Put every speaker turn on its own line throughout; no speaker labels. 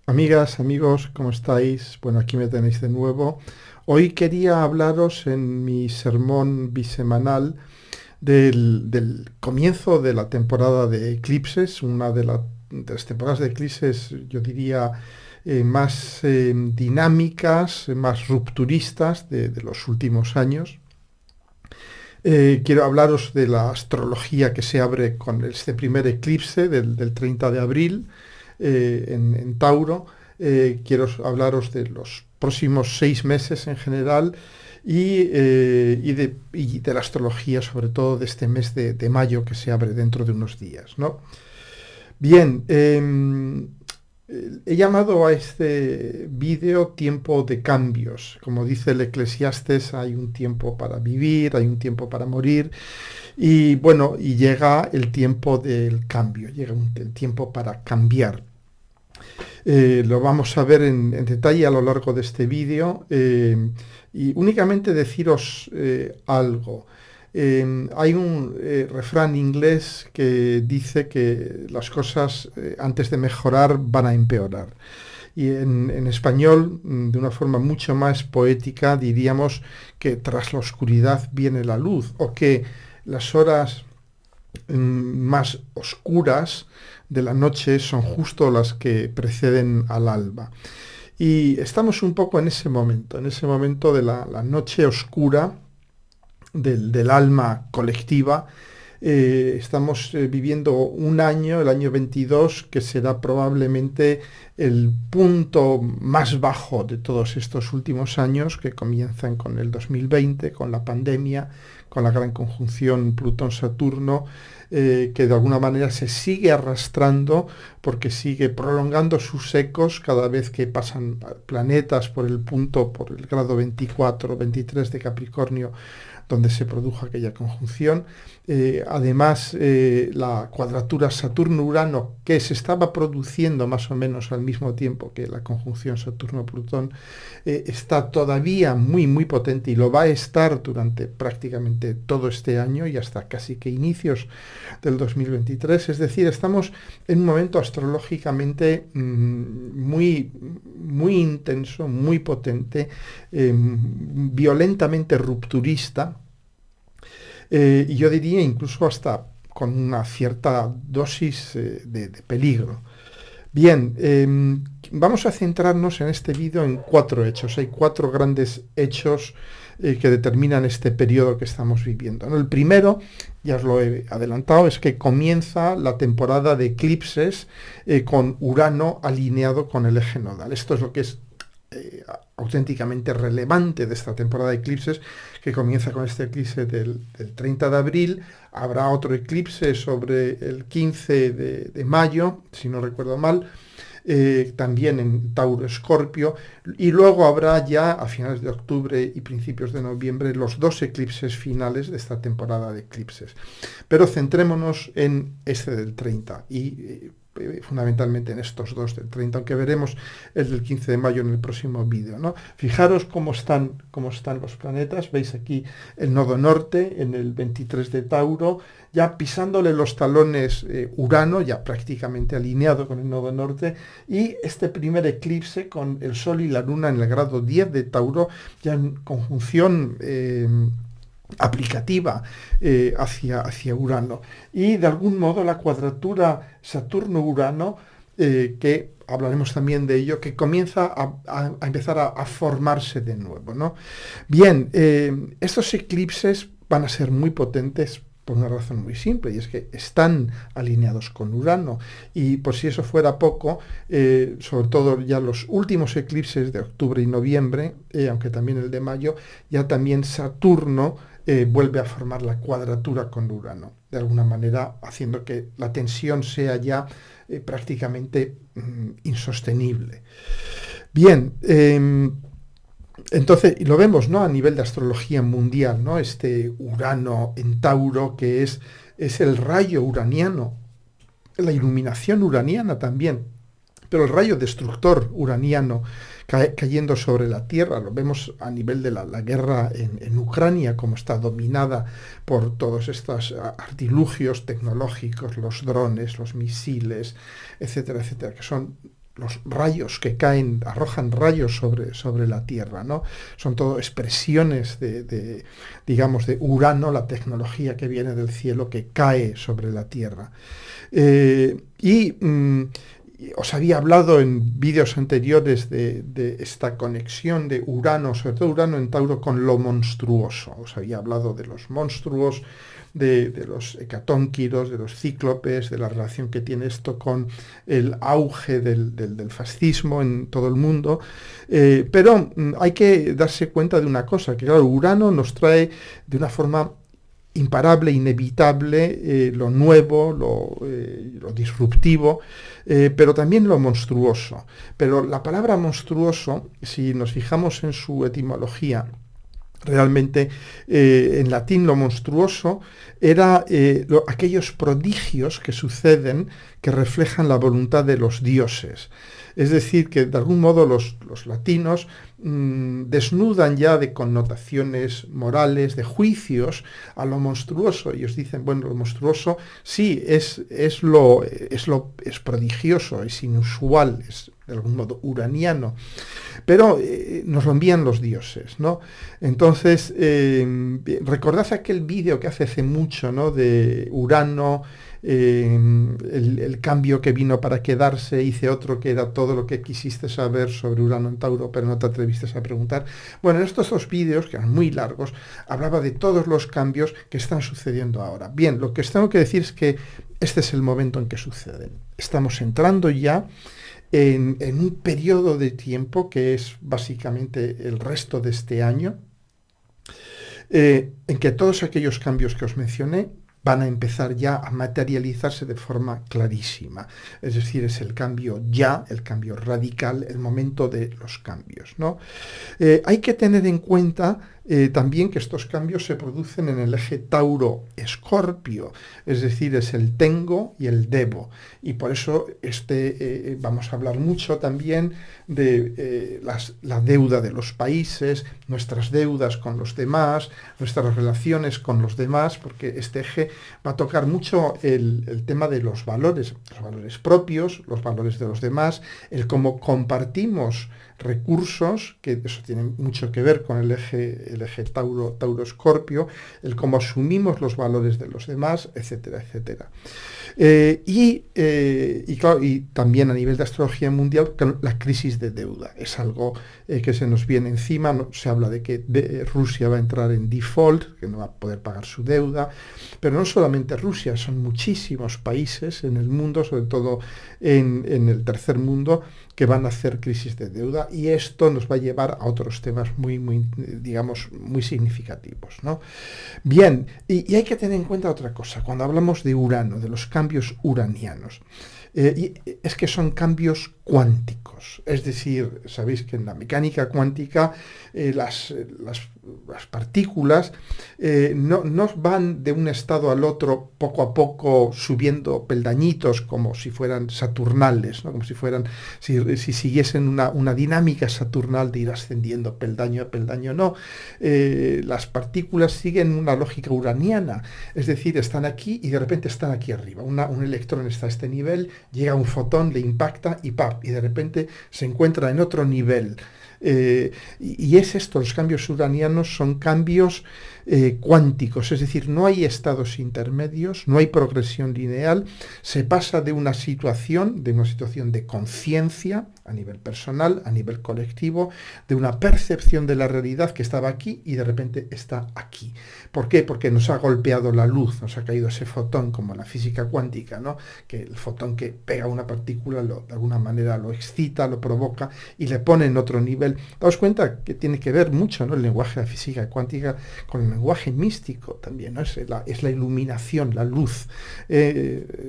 Amigas, amigos, ¿cómo estáis? Bueno, aquí me tenéis de nuevo. Hoy quería hablaros en mi sermón bisemanal del comienzo de la temporada de eclipses, una de las temporadas de eclipses, yo diría, más dinámicas, más rupturistas de los últimos años. Quiero hablaros de la astrología que se abre con este primer eclipse del 30 de abril en Tauro. Quiero hablaros de los próximos 6 meses en general y de la astrología, sobre todo de este mes de mayo que se abre dentro de unos días, ¿no? Bien, he llamado a este vídeo tiempo de cambios. Como dice el Eclesiastes, hay un tiempo para vivir, hay un tiempo para morir, y bueno, y llega el tiempo del cambio, llega el tiempo para cambiar. Lo vamos a ver en detalle a lo largo de este vídeo, y únicamente deciros algo. Hay un refrán inglés que dice que las cosas antes de mejorar van a empeorar. Y en español, de una forma mucho más poética, diríamos que tras la oscuridad viene la luz, o que las horas más oscuras de la noche son justo las que preceden al alba. Y estamos un poco en ese momento de la noche oscura del alma colectiva. Estamos viviendo un año, el año 22, que será probablemente el punto más bajo de todos estos últimos años, que comienzan con el 2020, con la pandemia, con la gran conjunción Plutón-Saturno, que de alguna manera se sigue arrastrando porque sigue prolongando sus ecos cada vez que pasan planetas por el punto, por el grado 24, 23 de Capricornio, donde se produjo aquella conjunción. Además, la cuadratura Saturno-Urano, que se estaba produciendo más o menos al mismo tiempo que la conjunción Saturno-Plutón, está todavía muy, muy potente y lo va a estar durante prácticamente todo este año y hasta casi que inicios del 2023. Es decir, estamos en un momento astrológicamente muy, muy intenso, muy potente, violentamente rupturista, y yo diría incluso hasta con una cierta dosis de peligro. Bien, vamos a centrarnos en este vídeo en cuatro hechos. Hay cuatro grandes hechos que determinan este periodo que estamos viviendo, ¿no? El primero, ya os lo he adelantado, es que comienza la temporada de eclipses con Urano alineado con el eje nodal. Esto es lo que es auténticamente relevante de esta temporada de eclipses, que comienza con este eclipse del 30 de abril. Habrá otro eclipse sobre el 15 de mayo, si no recuerdo mal, también en Tauro Escorpio, y luego habrá ya a finales de octubre y principios de noviembre los dos eclipses finales de esta temporada de eclipses. Pero centrémonos en este del 30 y fundamentalmente en estos dos del 30, aunque veremos el del 15 de mayo en el próximo vídeo, ¿no? Fijaros cómo están los planetas. Veis aquí el nodo norte en el 23 de Tauro, ya pisándole los talones Urano, ya prácticamente alineado con el nodo norte, y este primer eclipse con el Sol y la Luna en el grado 10 de Tauro, ya en conjunción aplicativa hacia Urano. Y de algún modo la cuadratura Saturno-Urano, que hablaremos también de ello, que comienza a empezar a formarse de nuevo, ¿no? Bien, estos eclipses van a ser muy potentes por una razón muy simple, y es que están alineados con Urano. Y por si eso fuera poco, sobre todo ya los últimos eclipses de octubre y noviembre, aunque también el de mayo, ya también Saturno vuelve a formar la cuadratura con Urano, de alguna manera haciendo que la tensión sea ya prácticamente insostenible. Bien, entonces, y lo vemos, ¿no? A nivel de astrología mundial, ¿no? Este Urano en Tauro, que es el rayo uraniano, la iluminación uraniana también, pero el rayo destructor uraniano cayendo sobre la Tierra. Lo vemos a nivel de la guerra en Ucrania, como está dominada por todos estos artilugios tecnológicos, los drones, los misiles, etcétera, etcétera, que son los rayos que caen, arrojan rayos sobre la Tierra, ¿no? Son todo expresiones digamos, de Urano, la tecnología que viene del cielo que cae sobre la Tierra. Y os había hablado en vídeos anteriores de esta conexión de Urano, sobre todo Urano en Tauro, con lo monstruoso. Os había hablado de los monstruos, de los hecatónquiros, de los cíclopes, de la relación que tiene esto con el auge del fascismo en todo el mundo. Pero hay que darse cuenta de una cosa, que claro, Urano nos trae de una forma imparable, inevitable, lo nuevo, lo disruptivo, pero también lo monstruoso. Pero la palabra monstruoso, si nos fijamos en su etimología, realmente en latín lo monstruoso era aquellos prodigios que suceden que reflejan la voluntad de los dioses. Es decir, que de algún modo los latinos desnudan ya de connotaciones morales, de juicios, a lo monstruoso. Ellos dicen, bueno, lo monstruoso sí es prodigioso, es inusual, es de algún modo uraniano, pero nos lo envían los dioses, ¿no? Entonces, recordad aquel vídeo que hace mucho, ¿no? De Urano, el cambio que vino para quedarse, hice otro que era todo lo que quisiste saber sobre Urano en Tauro, pero no te atreviste a preguntar. Bueno, en estos dos vídeos, que eran muy largos, hablaba de todos los cambios que están sucediendo ahora. Bien, lo que os tengo que decir es que este es el momento en que suceden. Estamos entrando ya en un periodo de tiempo que es básicamente el resto de este año, en que todos aquellos cambios que os mencioné van a empezar ya a materializarse de forma clarísima. Es decir, es el cambio ya, el cambio radical, el momento de los cambios, ¿no? Hay que tener en cuenta también que estos cambios se producen en el eje Tauro-Escorpio, es decir, es el tengo y el debo. Y por eso vamos a hablar mucho también de la deuda de los países, nuestras deudas con los demás, nuestras relaciones con los demás, porque este eje va a tocar mucho el tema de los valores propios, los valores de los demás, el cómo compartimos recursos, que eso tiene mucho que ver con el eje Tauro-Escorpio, el cómo asumimos los valores de los demás, etcétera, etcétera. Claro, y también a nivel de astrología mundial, la crisis de deuda es algo que se nos viene encima. Se habla de que Rusia va a entrar en default, que no va a poder pagar su deuda, pero no solamente Rusia, son muchísimos países en el mundo, sobre todo en el tercer mundo, que van a hacer crisis de deuda, y esto nos va a llevar a otros temas digamos, muy significativos, ¿no? Bien, y hay que tener en cuenta otra cosa, cuando hablamos de Urano, de los cambios uranianos, y es que son cambios cuánticos, es decir, sabéis que en la mecánica cuántica las partículas no van de un estado al otro poco a poco subiendo peldañitos como si fueran saturnales, ¿no? Como si siguiesen una dinámica saturnal de ir ascendiendo peldaño a peldaño. No, las partículas siguen una lógica uraniana, es decir, están aquí y de repente están aquí arriba. Un electrón está a este nivel, llega un fotón, le impacta y ¡pap! Y de repente se encuentra en otro nivel. Y es esto, los cambios uranianos son cambios cuánticos, es decir, no hay estados intermedios, no hay progresión lineal, se pasa de una situación de conciencia a nivel personal, a nivel colectivo, de una percepción de la realidad que estaba aquí y de repente está aquí. ¿Por qué? Porque nos ha golpeado la luz, nos ha caído ese fotón, como en la física cuántica, ¿no? Que el fotón que pega una partícula de alguna manera lo excita, lo provoca y le pone en otro nivel. Daos cuenta que tiene que ver mucho, ¿no? El lenguaje de la física cuántica con el lenguaje místico también, ¿no? Es la iluminación, la luz.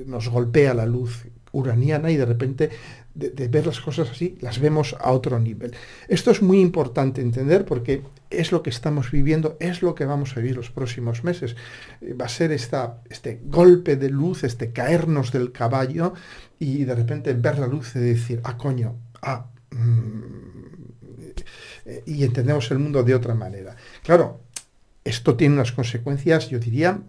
Nos golpea la luz uraniana y de repente de ver las cosas así, las vemos a otro nivel. Esto es muy importante entender porque es lo que estamos viviendo, es lo que vamos a vivir los próximos meses. Va a ser este golpe de luz, este caernos del caballo y de repente ver la luz y decir, coño, y entendemos el mundo de otra manera. Claro, esto tiene unas consecuencias, yo diría,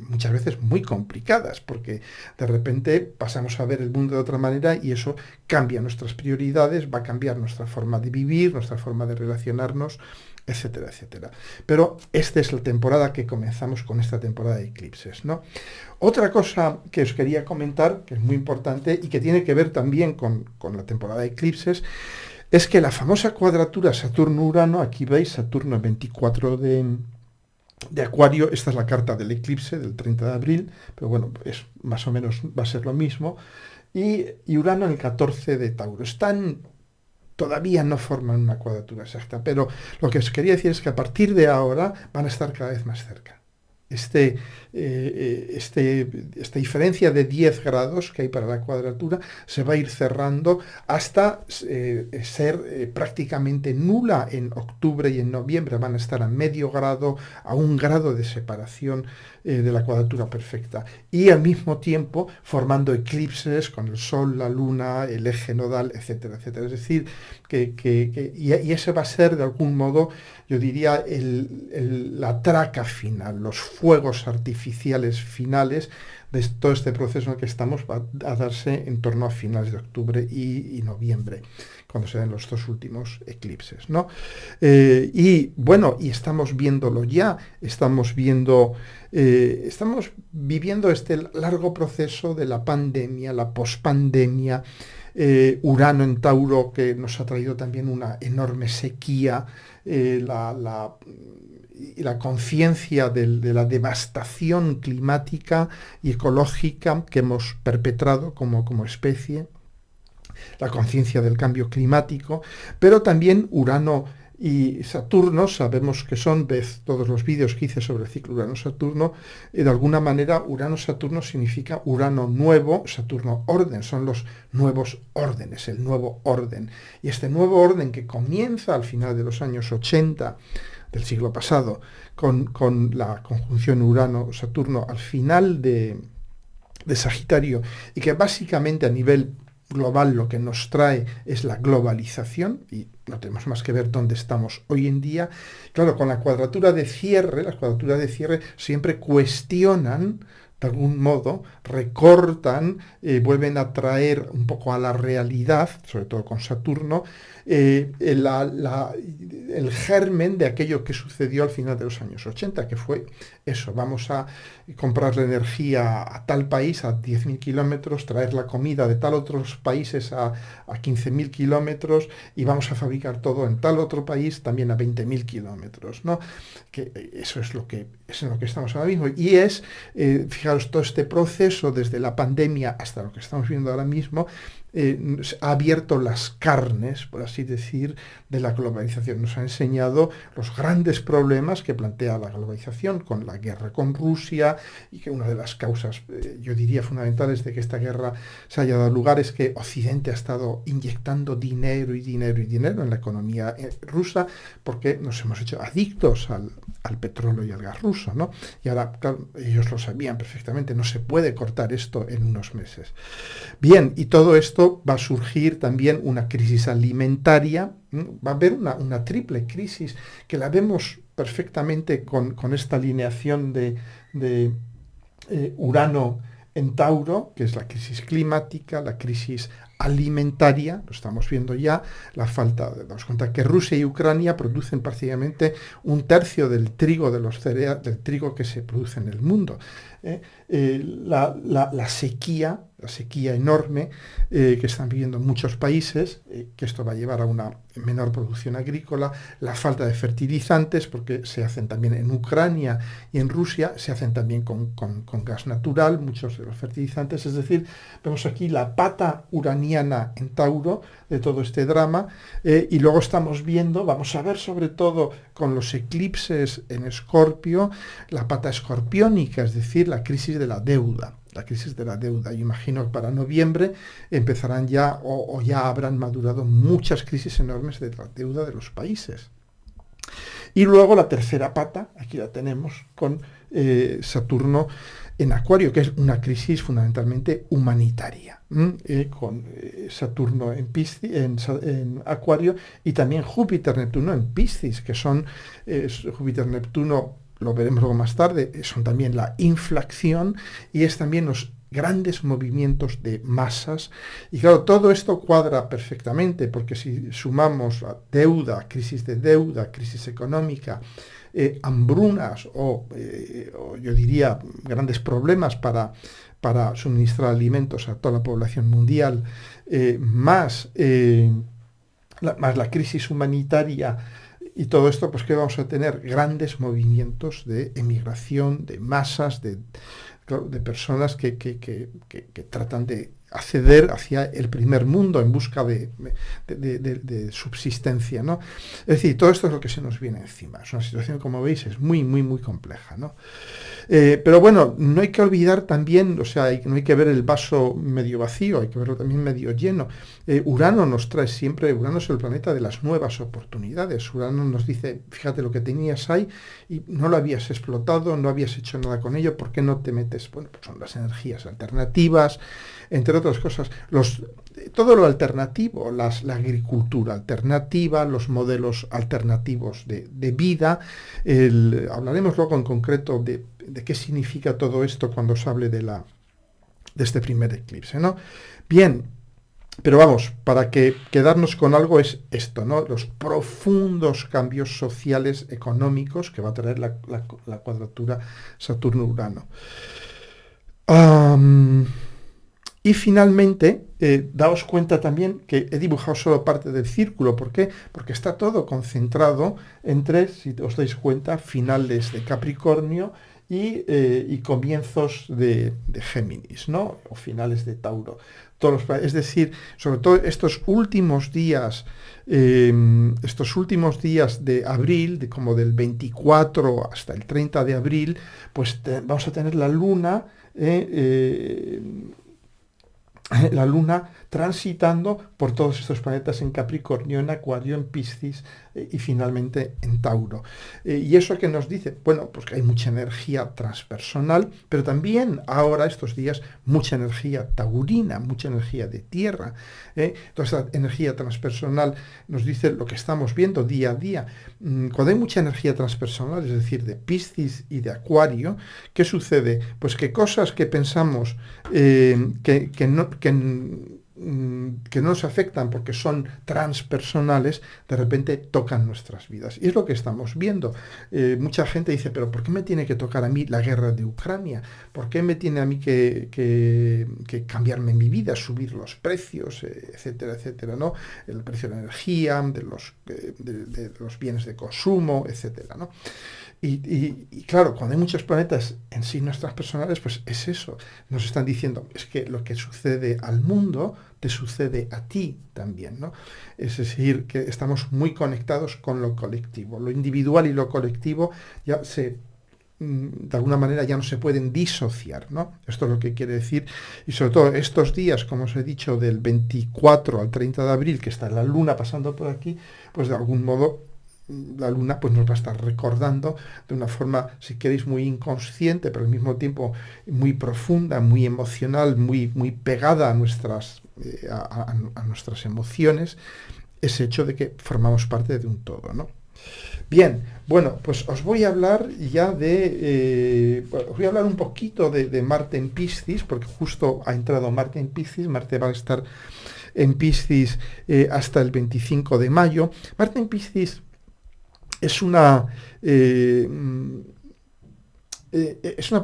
muchas veces muy complicadas, porque de repente pasamos a ver el mundo de otra manera y eso cambia nuestras prioridades, va a cambiar nuestra forma de vivir, nuestra forma de relacionarnos, etcétera, etcétera. Pero esta es la temporada que comenzamos con esta temporada de eclipses, ¿no? Otra cosa que os quería comentar, que es muy importante y que tiene que ver también con la temporada de eclipses, es que la famosa cuadratura Saturno-Urano, aquí veis Saturno el 24 de Acuario, esta es la carta del eclipse del 30 de abril, pero bueno, es, más o menos va a ser lo mismo, y Urano en el 14 de Tauro. Todavía no forman una cuadratura exacta, pero lo que os quería decir es que a partir de ahora van a estar cada vez más cerca. Esta diferencia de 10 grados que hay para la cuadratura se va a ir cerrando hasta ser prácticamente nula en octubre y en noviembre. Van a estar a medio grado, a 1 grado de separación de la cuadratura perfecta. Y al mismo tiempo formando eclipses con el Sol, la Luna, el eje nodal, etcétera, etcétera. Es decir, y ese va a ser de algún modo, yo diría, la traca final, los fuegos artificiales finales de todo este proceso en el que estamos, va a darse en torno a finales de octubre y noviembre, cuando se den los dos últimos eclipses, ¿no? Y bueno, y estamos viéndolo ya, estamos viviendo este largo proceso de la pandemia, la pospandemia, Urano en Tauro, que nos ha traído también una enorme sequía, y la conciencia de la devastación climática y ecológica que hemos perpetrado como especie, la conciencia del cambio climático, pero también Urano y Saturno, sabemos que son, ves todos los vídeos que hice sobre el ciclo Urano-Saturno, de alguna manera Urano-Saturno significa Urano nuevo, Saturno orden, son los nuevos órdenes, el nuevo orden. Y este nuevo orden que comienza al final de los años 80 del siglo pasado, con la conjunción Urano-Saturno al final de Sagitario, y que básicamente a nivel global lo que nos trae es la globalización, y no tenemos más que ver dónde estamos hoy en día. Claro, con la cuadratura de cierre, las cuadraturas de cierre siempre cuestionan, de algún modo, recortan, vuelven a traer un poco a la realidad, sobre todo con Saturno, el germen de aquello que sucedió al final de los años 80, que fue eso: vamos a comprar la energía a tal país a 10.000 kilómetros, traer la comida de tal otros países a 15.000 kilómetros, y vamos a fabricar todo en tal otro país también a 20.000 kilómetros, ¿no? Que eso es en lo que estamos ahora mismo. Y fijaros, todo este proceso desde la pandemia hasta lo que estamos viendo ahora mismo, ha abierto las carnes, por así decir, de la globalización. Nos ha enseñado los grandes problemas que plantea la globalización, con la guerra con Rusia, y que una de las causas, yo diría, fundamentales de que esta guerra se haya dado lugar es que Occidente ha estado inyectando dinero y dinero y dinero en la economía rusa, porque nos hemos hecho adictos al petróleo y al gas ruso, ¿no? Y ahora, claro, ellos lo sabían perfectamente, no se puede cortar esto en unos meses. Bien, y todo esto va a surgir también una crisis alimentaria, va a haber una triple crisis que la vemos perfectamente con esta alineación de Urano en Tauro, que es la crisis climática, la crisis alimentaria, lo estamos viendo ya, la falta, damos cuenta que Rusia y Ucrania producen prácticamente 1/3 del trigo del trigo que se produce en el mundo. La sequía enorme que están viviendo muchos países, que esto va a llevar a una menor producción agrícola, la falta de fertilizantes, porque se hacen también en Ucrania y en Rusia, se hacen también con gas natural, muchos de los fertilizantes. Es decir, vemos aquí la pata uraniana en Tauro de todo este drama, y luego vamos a ver sobre todo con los eclipses en Escorpio, la pata escorpiónica, es decir, la crisis de la deuda. La crisis de la deuda. Yo imagino que para noviembre empezarán ya o ya habrán madurado muchas crisis enormes de la deuda de los países. Y luego la tercera pata, aquí la tenemos con Saturno en Acuario, que es una crisis fundamentalmente humanitaria, con Saturno en Acuario y también Júpiter-Neptuno en Piscis, que son Júpiter-Neptuno, lo veremos luego más tarde, son también la inflación y es también los grandes movimientos de masas. Y claro, todo esto cuadra perfectamente, porque si sumamos a deuda, crisis económica, hambrunas o yo diría grandes problemas para suministrar alimentos a toda la población mundial, más la crisis humanitaria y todo esto, pues que vamos a tener grandes movimientos de emigración, de masas, de personas que tratan de acceder hacia el primer mundo en busca de subsistencia, ¿no? Es decir, todo esto es lo que se nos viene encima. Es una situación, como veis, es muy, muy, muy compleja, ¿no? Pero bueno, no hay que olvidar también, o sea, no hay que ver el vaso medio vacío, hay que verlo también medio lleno. Urano nos trae siempre, Urano es el planeta de las nuevas oportunidades. Urano nos dice, fíjate lo que tenías ahí y no lo habías explotado, no habías hecho nada con ello, ¿por qué no te metes? Bueno, pues son las energías alternativas, entre otras cosas, todo lo alternativo, la agricultura alternativa, los modelos alternativos de vida. Hablaremos luego en concreto de qué significa todo esto cuando os hable de este primer eclipse, ¿no? Bien, pero vamos, para quedarnos con algo es esto, ¿no? Los profundos cambios sociales, económicos que va a traer la cuadratura Saturno-Urano. Y finalmente, daos cuenta también que he dibujado solo parte del círculo. ¿Por qué? Porque está todo concentrado entre, si os dais cuenta, finales de Capricornio y comienzos de Géminis, ¿no? O finales de Tauro. Es decir, sobre todo estos últimos días de abril, como del 24 hasta el 30 de abril, pues vamos a tener la Luna transitando por todos estos planetas en Capricornio, en Acuario, en Piscis y finalmente en Tauro. ¿Y eso qué nos dice? Bueno, pues que hay mucha energía transpersonal, pero también ahora, estos días, mucha energía taurina, mucha energía de tierra. Toda esta energía transpersonal nos dice lo que estamos viendo día a día. Cuando hay mucha energía transpersonal, es decir, de Piscis y de Acuario, ¿qué sucede? Pues que cosas que pensamos que no nos afectan porque son transpersonales, de repente tocan nuestras vidas. Y es lo que estamos viendo. Mucha gente dice, pero ¿por qué me tiene que tocar a mí la guerra de Ucrania? ¿Por qué me tiene a mí que cambiarme mi vida, subir los precios, etcétera, etcétera, ¿no? El precio de la energía, de los bienes de consumo, etcétera, ¿no? Y claro, cuando hay muchos planetas en signos transpersonales, pues es eso. Nos están diciendo, es que lo que sucede al mundo te sucede a ti también, ¿no? Es decir, que estamos muy conectados con lo colectivo. Lo individual y lo colectivo ya de alguna manera ya no se pueden disociar, ¿no? Esto es lo que quiere decir. Y sobre todo estos días, como os he dicho, del 24 al 30 de abril, que está la Luna pasando por aquí, pues de algún modo la Luna pues nos va a estar recordando de una forma, si queréis, muy inconsciente, pero al mismo tiempo muy profunda, muy emocional, muy, muy pegada a nuestras emociones, ese hecho de que formamos parte de un todo, ¿no? Bien, bueno, pues os voy a hablar ya os voy a hablar un poquito de Marte en Piscis, porque justo ha entrado Marte en Piscis. Marte va a estar en Piscis hasta el 25 de mayo. Marte en Piscis es una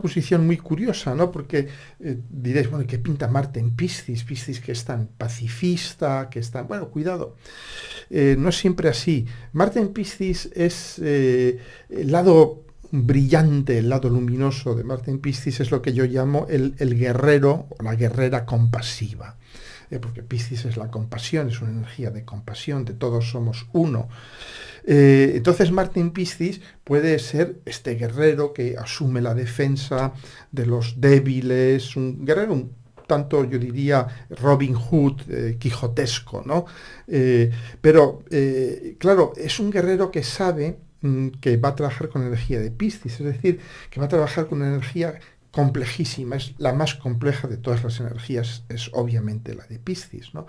posición muy curiosa, ¿no? Porque diréis, bueno, ¿qué pinta Marte en Piscis? Piscis que es tan pacifista, que es tan... Bueno, cuidado, no es siempre así. Marte en Piscis es el lado brillante, el lado luminoso de Marte en Piscis es lo que yo llamo el guerrero o la guerrera compasiva. Porque Piscis es la compasión, es una energía de compasión, de todos somos uno. Entonces Marte en Piscis puede ser este guerrero que asume la defensa de los débiles, un guerrero un tanto, yo diría, Robin Hood, quijotesco, ¿no? Pero, claro, es un guerrero que sabe que va a trabajar con energía de Piscis, es decir, que va a trabajar con energía complejísima, es la más compleja de todas las energías, es obviamente la de Piscis, ¿no?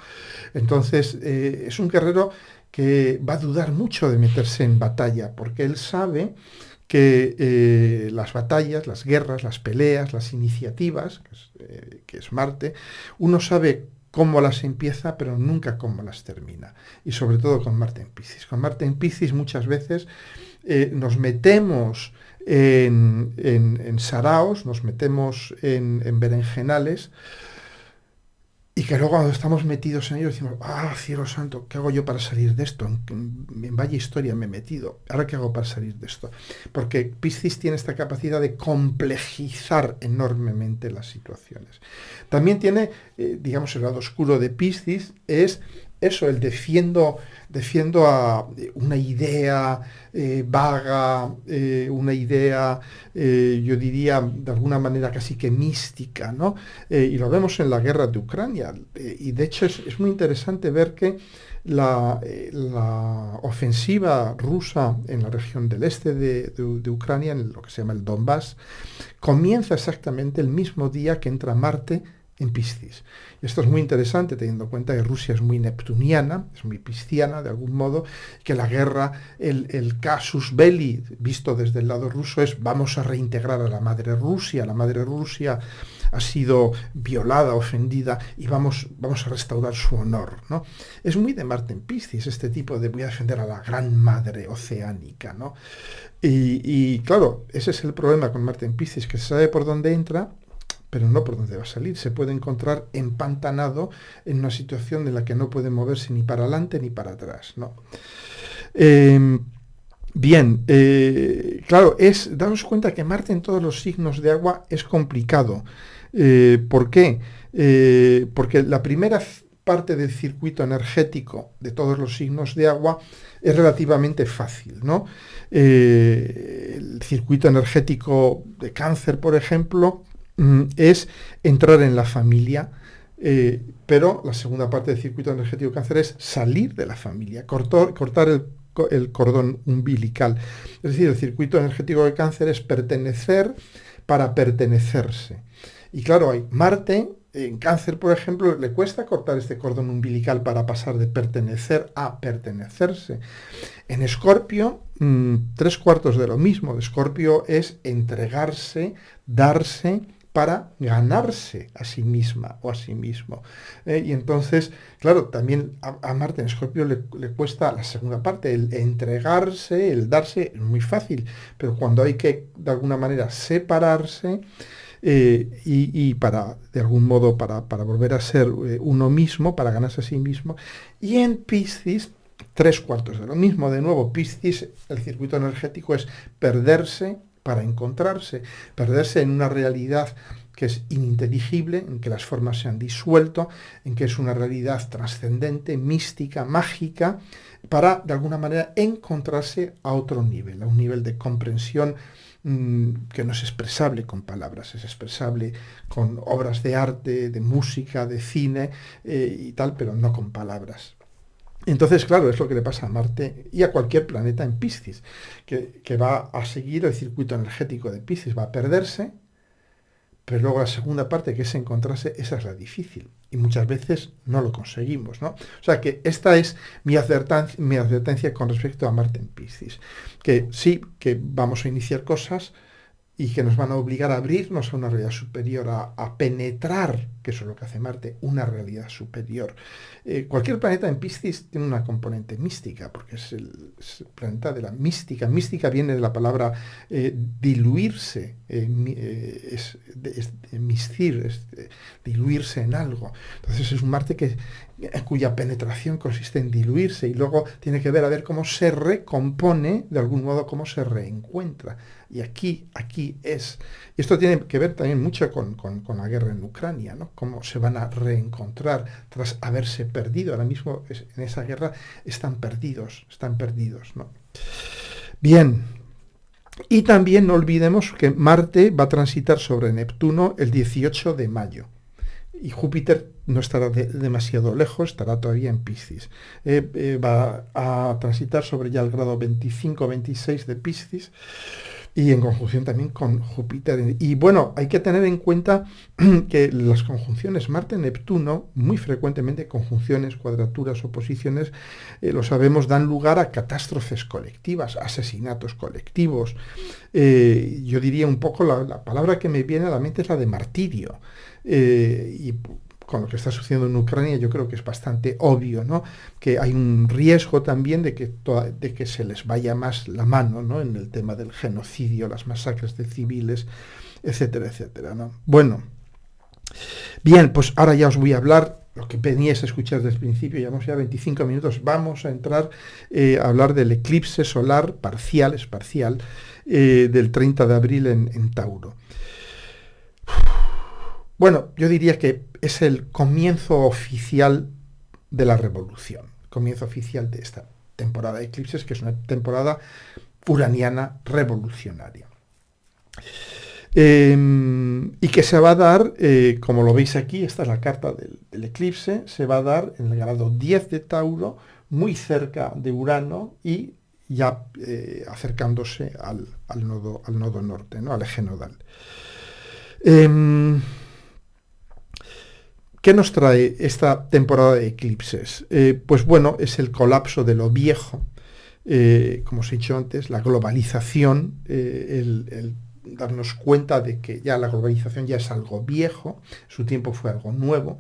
Entonces, es un guerrero que va a dudar mucho de meterse en batalla, porque él sabe que las batallas, las guerras, las peleas, las iniciativas, que es Marte, uno sabe cómo las empieza, pero nunca cómo las termina. Y sobre todo con Marte en Piscis. Con Marte en Piscis muchas veces nos metemos en saraos, nos metemos en berenjenales, y que luego cuando estamos metidos en ello decimos, ah, cielo santo, ¿qué hago yo para salir de esto? En vaya historia me he metido. ¿Ahora qué hago para salir de esto? Porque Piscis tiene esta capacidad de complejizar enormemente las situaciones. También tiene, digamos, el lado oscuro de Piscis, es eso, el defiendo a una idea vaga, una idea, yo diría, de alguna manera casi que mística, ¿no? Y lo vemos en la guerra de Ucrania. Y de hecho es muy interesante ver que la ofensiva rusa en la región del este de Ucrania, en lo que se llama el Donbass, comienza exactamente el mismo día que entra Marte en Piscis. Y esto es muy interesante teniendo en cuenta que Rusia es muy neptuniana, es muy pisciana de algún modo, que la guerra, el casus belli visto desde el lado ruso es vamos a reintegrar a la madre Rusia ha sido violada, ofendida y vamos a restaurar su honor, ¿no? Es muy de Marte en Piscis este tipo de voy a defender a la gran madre oceánica, ¿no? Y claro, ese es el problema con Marte en Piscis, que se sabe por dónde entra, pero no por dónde va a salir. Se puede encontrar empantanado en una situación en la que no puede moverse ni para adelante ni para atrás, ¿no? Bien, claro, daros cuenta que Marte en todos los signos de agua es complicado. ¿Por qué? Porque la primera parte del circuito energético de todos los signos de agua es relativamente fácil, ¿no? El circuito energético de Cáncer, por ejemplo, es entrar en la familia, pero la segunda parte del circuito energético de Cáncer es salir de la familia, cortar el cordón umbilical. Es decir, el circuito energético de Cáncer es pertenecer para pertenecerse. Y claro, hay Marte en Cáncer, por ejemplo, le cuesta cortar este cordón umbilical para pasar de pertenecer a pertenecerse. En Escorpio, 3/4 de lo mismo. Escorpio es entregarse, darse para ganarse a sí misma o a sí mismo. Y entonces, claro, también a Marte en Escorpio le cuesta la segunda parte, el entregarse, el darse, es muy fácil, pero cuando hay que, de alguna manera, separarse, y para, de algún modo, para volver a ser uno mismo, para ganarse a sí mismo, y en Piscis, 3/4 de lo mismo. De nuevo, Piscis, el circuito energético es perderse para encontrarse, perderse en una realidad que es ininteligible, en que las formas se han disuelto, en que es una realidad trascendente, mística, mágica, para de alguna manera encontrarse a otro nivel, a un nivel de comprensión que no es expresable con palabras, es expresable con obras de arte, de música, de cine y tal, pero no con palabras. Entonces, claro, es lo que le pasa a Marte y a cualquier planeta en Piscis, que va a seguir el circuito energético de Piscis, va a perderse, pero luego la segunda parte, que es encontrarse, esa es la difícil. Y muchas veces no lo conseguimos, ¿no? O sea que esta es mi advertencia con respecto a Marte en Piscis. Que sí, que vamos a iniciar cosas y que nos van a obligar a abrirnos a una realidad superior, a penetrar, que eso es lo que hace Marte, una realidad superior. Cualquier planeta en Piscis tiene una componente mística, porque es el planeta de la mística. Mística viene de la palabra diluirse, miscir, diluirse en algo. Entonces es un Marte cuya penetración consiste en diluirse y luego tiene que ver a ver cómo se recompone, de algún modo, cómo se reencuentra. Y aquí es. Y esto tiene que ver también mucho con la guerra en Ucrania, ¿no? Cómo se van a reencontrar tras haberse perdido. Ahora mismo en esa guerra están perdidos, ¿no? Bien. Y también no olvidemos que Marte va a transitar sobre Neptuno el 18 de mayo. Y Júpiter no estará demasiado lejos, estará todavía en Piscis. Va a transitar sobre ya el grado 25-26 de Piscis. y en conjunción también con Júpiter. Y bueno, hay que tener en cuenta que las conjunciones Marte-Neptuno, muy frecuentemente conjunciones, cuadraturas, oposiciones, lo sabemos, dan lugar a catástrofes colectivas, asesinatos colectivos. Yo diría un poco, la palabra que me viene a la mente es la de martirio. Y con lo que está sucediendo en Ucrania, yo creo que es bastante obvio, ¿no? Que hay un riesgo también de que se les vaya más la mano, ¿no? En el tema del genocidio, las masacres de civiles, etcétera, etcétera, ¿no? Bueno, bien, pues ahora ya os voy a hablar, lo que veníais a escuchar desde el principio, llevamos ya 25 minutos, vamos a entrar a hablar del eclipse solar parcial, es parcial, del 30 de abril en Tauro. Bueno, yo diría que es el comienzo oficial de la revolución, comienzo oficial de esta temporada de eclipses, que es una temporada uraniana revolucionaria. Y que se va a dar, como lo veis aquí, esta es la carta del eclipse, se va a dar en el grado 10 de Tauro, muy cerca de Urano y ya acercándose al nodo norte, ¿no? Al eje nodal. ¿Qué nos trae esta temporada de eclipses? Pues bueno, es el colapso de lo viejo, como os he dicho antes, la globalización, el darnos cuenta de que ya la globalización ya es algo viejo, su tiempo fue algo nuevo.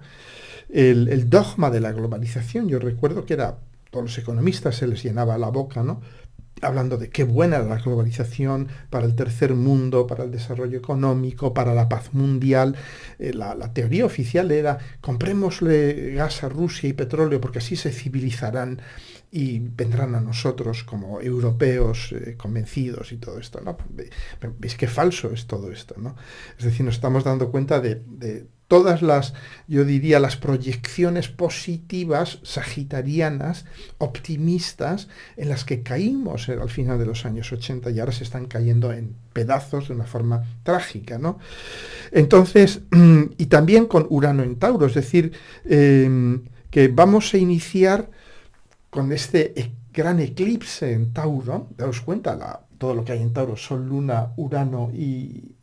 El dogma de la globalización, yo recuerdo que era, todos los economistas se les llenaba la boca, ¿no? Hablando de qué buena era la globalización para el tercer mundo, para el desarrollo económico, para la paz mundial. La teoría oficial era comprémosle gas a Rusia y petróleo porque así se civilizarán y vendrán a nosotros como europeos convencidos y todo esto, ¿no? ¿Veis qué falso es todo esto, ¿no? Es decir, nos estamos dando cuenta de todas las, yo diría, las proyecciones positivas, sagitarianas, optimistas, en las que caímos al final de los años 80 y ahora se están cayendo en pedazos de una forma trágica, ¿no? Entonces, y también con Urano en Tauro, es decir, que vamos a iniciar con este gran eclipse en Tauro, daos cuenta, todo lo que hay en Tauro, Sol, Luna, Urano y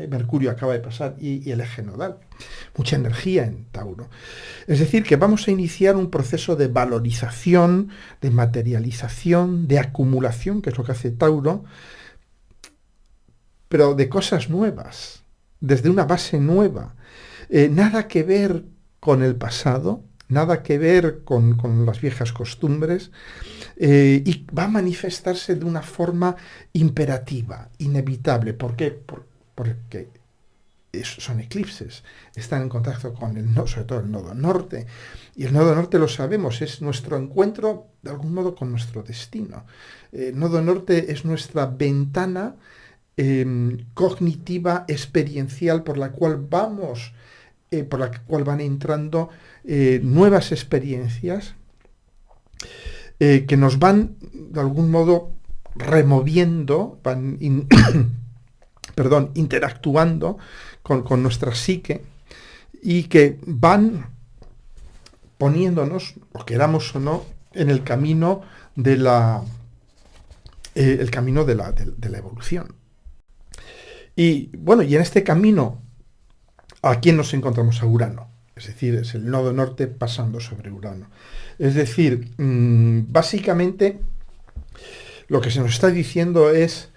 Mercurio acaba de pasar y el eje nodal. Mucha energía en Tauro. Es decir, que vamos a iniciar un proceso de valorización, de materialización, de acumulación, que es lo que hace Tauro, pero de cosas nuevas, desde una base nueva. Nada que ver con el pasado, nada que ver con las viejas costumbres, y va a manifestarse de una forma imperativa, inevitable. ¿Por qué? Porque son eclipses, están en contacto con sobre todo el nodo norte, y el nodo norte lo sabemos, es nuestro encuentro de algún modo con nuestro destino. El nodo norte es nuestra ventana cognitiva, experiencial, por la cual por la cual van entrando nuevas experiencias que nos van de algún modo removiendo, interactuando con nuestra psique y que van poniéndonos, lo queramos o no, en el camino de la evolución. Y bueno, y en este camino, ¿a quién nos encontramos? A Urano. Es decir, es el nodo norte pasando sobre Urano. Es decir, básicamente lo que se nos está diciendo es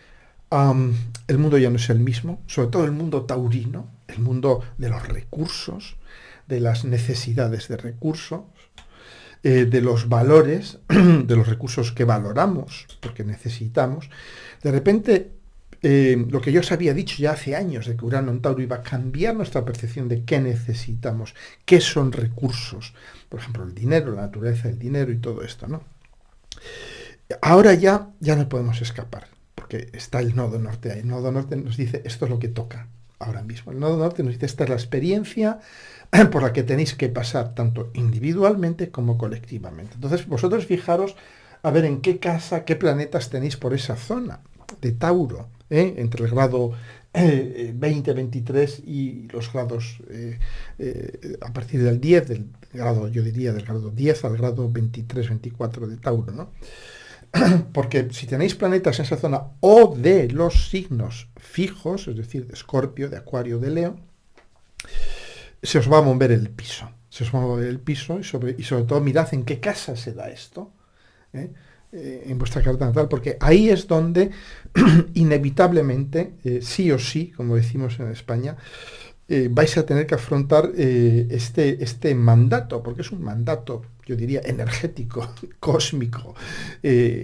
el mundo ya no es el mismo, sobre todo el mundo taurino, el mundo de los recursos, de las necesidades de recursos, de los valores, de los recursos que valoramos, porque necesitamos. De repente, lo que yo os había dicho ya hace años, de que Urano en Tauro iba a cambiar nuestra percepción de qué necesitamos, qué son recursos, por ejemplo, el dinero, la naturaleza del dinero y todo esto, ¿no? Ahora ya no podemos escapar, porque está el nodo norte ahí. El nodo norte nos dice, esto es lo que toca ahora mismo. El nodo norte nos dice, esta es la experiencia por la que tenéis que pasar, tanto individualmente como colectivamente. Entonces, vosotros fijaros a ver en qué casa, qué planetas tenéis por esa zona de Tauro, entre el grado 20, 23 y los grados a partir del 10, del grado, yo diría, del grado 10 al grado 23, 24 de Tauro, ¿no? porque si tenéis planetas en esa zona o de los signos fijos, es decir, de Escorpio, de Acuario, de Leo, se os va a mover el piso. Se os va a mover el piso y sobre todo mirad en qué casa se da esto. ¿eh? En vuestra carta natal, porque ahí es donde inevitablemente, sí o sí, como decimos en España, vais a tener que afrontar este mandato, porque es un mandato, yo diría, energético, cósmico,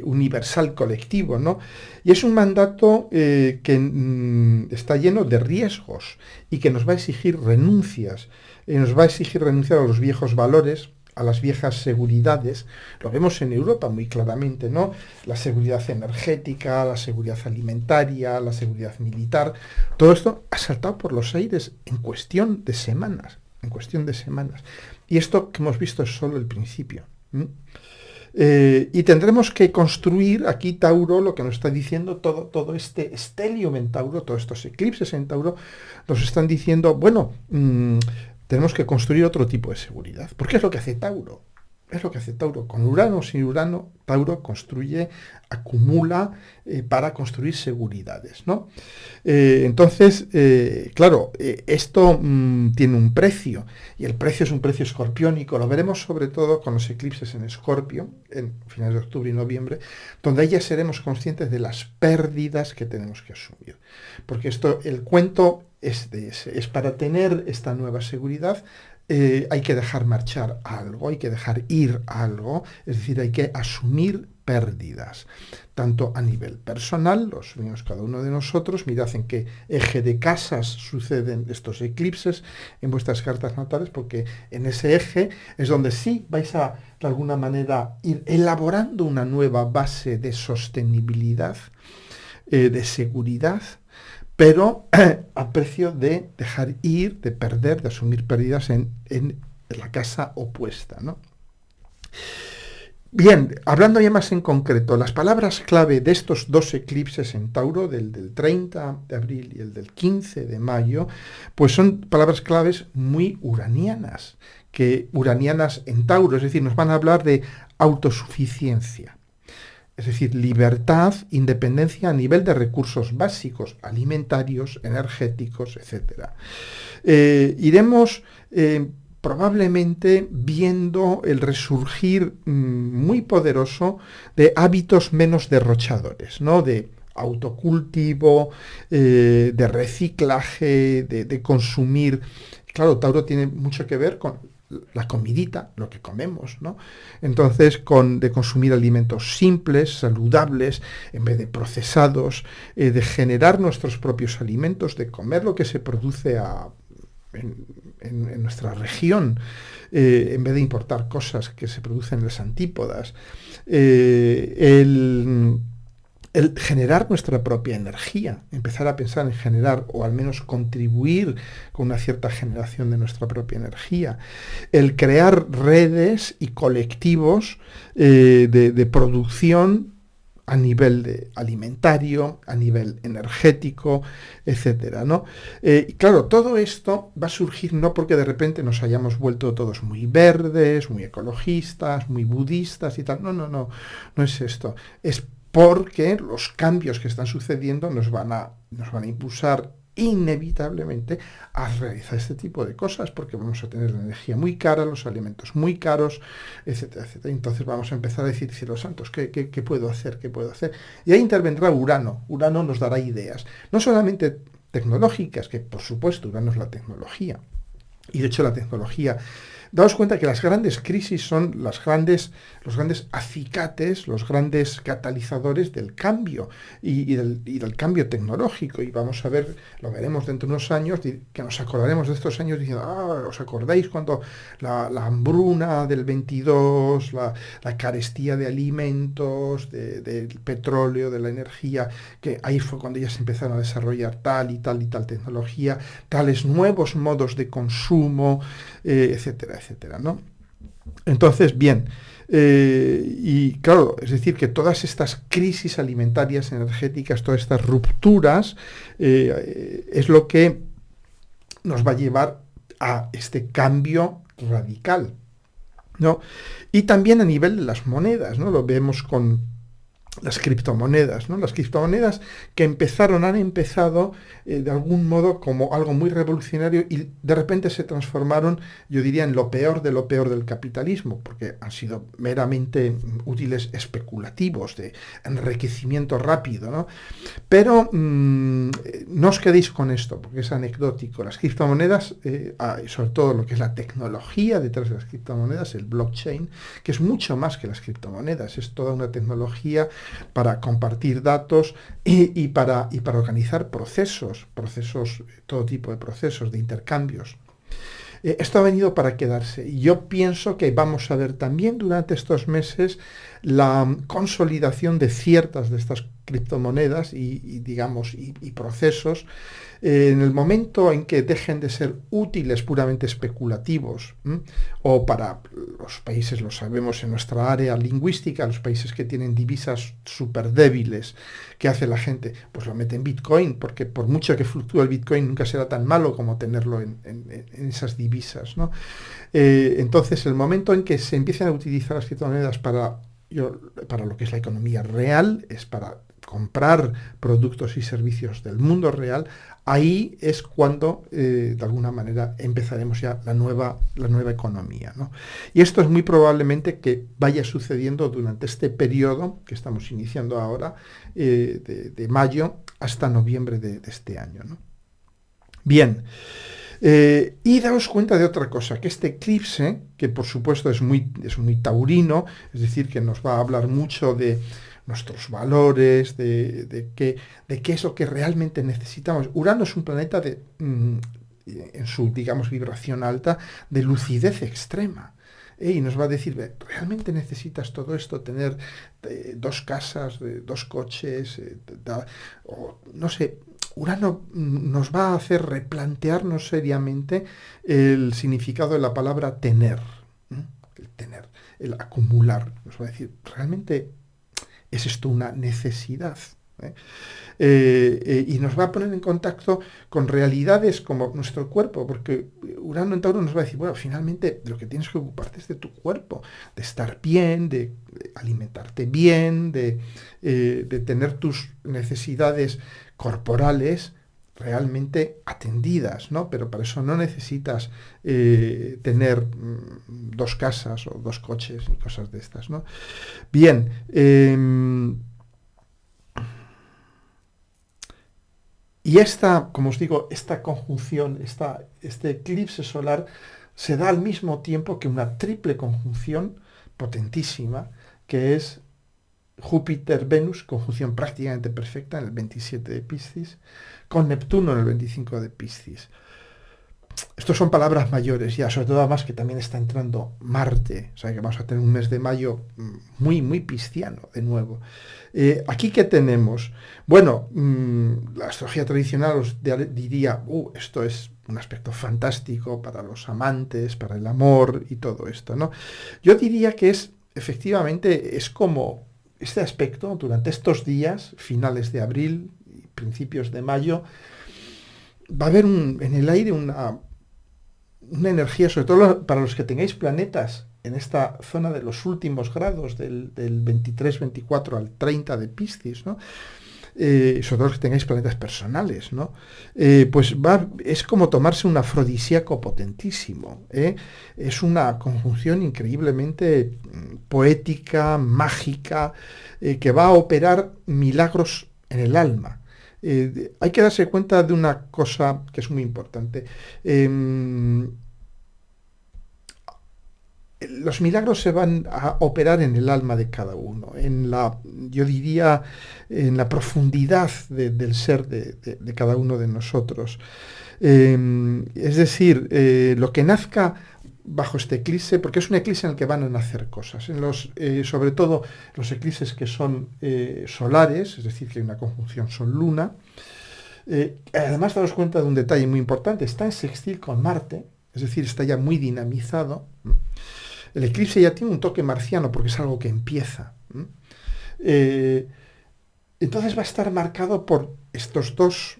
universal, colectivo, ¿no? Y es un mandato que está lleno de riesgos y que nos va a exigir renuncias, nos va a exigir renunciar a los viejos valores, a las viejas seguridades. Lo vemos en Europa muy claramente, ¿no? La seguridad energética, la seguridad alimentaria, la seguridad militar, todo esto ha saltado por los aires en cuestión de semanas, en cuestión de semanas. Y esto que hemos visto es solo el principio. Y tendremos que construir aquí Tauro, lo que nos está diciendo todo este estelium en Tauro, todos estos eclipses en Tauro, nos están diciendo, bueno, tenemos que construir otro tipo de seguridad. Porque es lo que hace Tauro. Es lo que hace Tauro. Con Urano, sin Urano, Tauro construye, acumula para construir seguridades, ¿no? Entonces, claro, esto tiene un precio. Y el precio es un precio escorpiónico. Lo veremos sobre todo con los eclipses en Escorpio, en finales de octubre y noviembre, donde ahí ya seremos conscientes de las pérdidas que tenemos que asumir. Porque esto, el cuento es para tener esta nueva seguridad, hay que dejar marchar algo, hay que dejar ir algo, es decir, hay que asumir pérdidas, tanto a nivel personal, lo asumimos cada uno de nosotros, mirad en qué eje de casas suceden estos eclipses en vuestras cartas natales, porque en ese eje es donde sí vais a, de alguna manera, ir elaborando una nueva base de sostenibilidad, de seguridad, pero a precio de dejar ir, de perder, de asumir pérdidas en la casa opuesta, ¿no? Bien, hablando ya más en concreto, las palabras clave de estos dos eclipses en Tauro, del 30 de abril y el del 15 de mayo, pues son palabras claves muy uranianas, uranianas en Tauro, es decir, nos van a hablar de autosuficiencia. Es decir, libertad, independencia a nivel de recursos básicos, alimentarios, energéticos, etc. Iremos probablemente viendo el resurgir muy poderoso de hábitos menos derrochadores, ¿no? De autocultivo, de reciclaje, de consumir. Claro, Tauro tiene mucho que ver con la comidita, lo que comemos, ¿no? Entonces, de consumir alimentos simples, saludables, en vez de procesados, de generar nuestros propios alimentos, de comer lo que se produce en nuestra región, en vez de importar cosas que se producen en las antípodas, el generar nuestra propia energía, empezar a pensar en generar o al menos contribuir con una cierta generación de nuestra propia energía, el crear redes y colectivos de producción a nivel alimentario, a nivel energético, etcétera, ¿no? Claro, todo esto va a surgir no porque de repente nos hayamos vuelto todos muy verdes, muy ecologistas, muy budistas y tal. No es esto. Es porque los cambios que están sucediendo nos van a impulsar inevitablemente a realizar este tipo de cosas, porque vamos a tener la energía muy cara, los alimentos muy caros, etcétera, etcétera. Entonces vamos a empezar a decir, cielos santos, ¿qué puedo hacer? ¿Qué puedo hacer? Y ahí intervendrá Urano. Urano nos dará ideas, no solamente tecnológicas, que por supuesto Urano es la tecnología, y de hecho la tecnología, daos cuenta que las grandes crisis son los grandes acicates, los grandes catalizadores del cambio y del cambio tecnológico. Y vamos a ver, lo veremos dentro de unos años, que nos acordaremos de estos años diciendo, ¿os acordáis cuando la hambruna del 22, la carestía de alimentos, del petróleo, de la energía, que ahí fue cuando ya se empezaron a desarrollar tal y tal y tal tecnología, tales nuevos modos de consumo, etcétera, etcétera, ¿no? Entonces, bien, y claro, es decir, que todas estas crisis alimentarias, energéticas, todas estas rupturas, es lo que nos va a llevar a este cambio radical, ¿no? Y también a nivel de las monedas, ¿no? Lo vemos con las criptomonedas, ¿no? Las criptomonedas que han empezado de algún modo como algo muy revolucionario y de repente se transformaron, yo diría, en lo peor del capitalismo, porque han sido meramente útiles especulativos, de enriquecimiento rápido, ¿no? Pero no os quedéis con esto, porque es anecdótico. Las criptomonedas, sobre todo lo que es la tecnología detrás de las criptomonedas, el blockchain, que es mucho más que las criptomonedas, es toda una tecnología para compartir datos y para organizar procesos, todo tipo de procesos, de intercambios. Esto ha venido para quedarse y yo pienso que vamos a ver también durante estos meses la consolidación de ciertas de estas criptomonedas y procesos en el momento en que dejen de ser útiles puramente especulativos, o para los países, lo sabemos en nuestra área lingüística, los países que tienen divisas súper débiles, ¿qué hace la gente? Pues lo mete en Bitcoin, porque por mucho que fluctúe el Bitcoin nunca será tan malo como tenerlo en esas divisas, ¿no? Entonces, el momento en que se empiezan a utilizar las criptomonedas para lo que es la economía real, es para comprar productos y servicios del mundo real, ahí es cuando, de alguna manera, empezaremos ya la nueva economía, ¿no? Y esto es muy probablemente que vaya sucediendo durante este periodo que estamos iniciando ahora, de mayo hasta noviembre de este año, ¿no? Bien. Y daos cuenta de otra cosa, que este eclipse, que por supuesto es muy taurino, es decir, que nos va a hablar mucho de nuestros valores, de qué es lo que realmente necesitamos. Urano es un planeta en su, digamos, vibración alta, de lucidez extrema. Y nos va a decir, ¿realmente necesitas todo esto? Tener dos casas, dos coches, o no sé. Urano nos va a hacer replantearnos seriamente el significado de la palabra tener, ¿no? El tener, el acumular. Nos va a decir, ¿realmente es esto una necesidad? ¿Eh? Y nos va a poner en contacto con realidades como nuestro cuerpo, porque Urano en Tauro nos va a decir, bueno, finalmente lo que tienes que ocuparte es de tu cuerpo, de estar bien, de alimentarte bien, de tener tus necesidades corporales realmente atendidas, ¿no? Pero para eso no necesitas tener dos casas o dos coches y cosas de estas, ¿no? Bien, y como os digo, esta conjunción, este eclipse solar se da al mismo tiempo que una triple conjunción potentísima, que es Júpiter-Venus, conjunción prácticamente perfecta en el 27 de Piscis, con Neptuno en el 25 de Piscis. Estos son palabras mayores ya, sobre todo además que también está entrando Marte, o sea que vamos a tener un mes de mayo muy, muy pisciano de nuevo. Aquí, ¿qué tenemos? Bueno, la astrología tradicional os diría, esto es un aspecto fantástico para los amantes, para el amor y todo esto, ¿no? Yo diría que efectivamente, es como este aspecto durante estos días, finales de abril y principios de mayo, va a haber en el aire una energía, sobre todo para los que tengáis planetas en esta zona de los últimos grados, del 23-24 al 30 de Piscis, ¿no? Sobre todo los que tengáis planetas personales, ¿no? Pues es como tomarse un afrodisíaco potentísimo, ¿eh? Es una conjunción increíblemente poética, mágica, que va a operar milagros en el alma. Hay que darse cuenta de una cosa que es muy importante. Los milagros se van a operar en el alma de cada uno, yo diría, en la profundidad del ser de cada uno de nosotros. Es decir, lo que nazca bajo este eclipse, porque es un eclipse en el que van a nacer cosas, sobre todo los eclipses que son solares, es decir, que hay una conjunción Sol-Luna. Además, daos cuenta de un detalle muy importante, está en sextil con Marte, es decir, está ya muy dinamizado. El eclipse ya tiene un toque marciano porque es algo que empieza. Entonces va a estar marcado por estas dos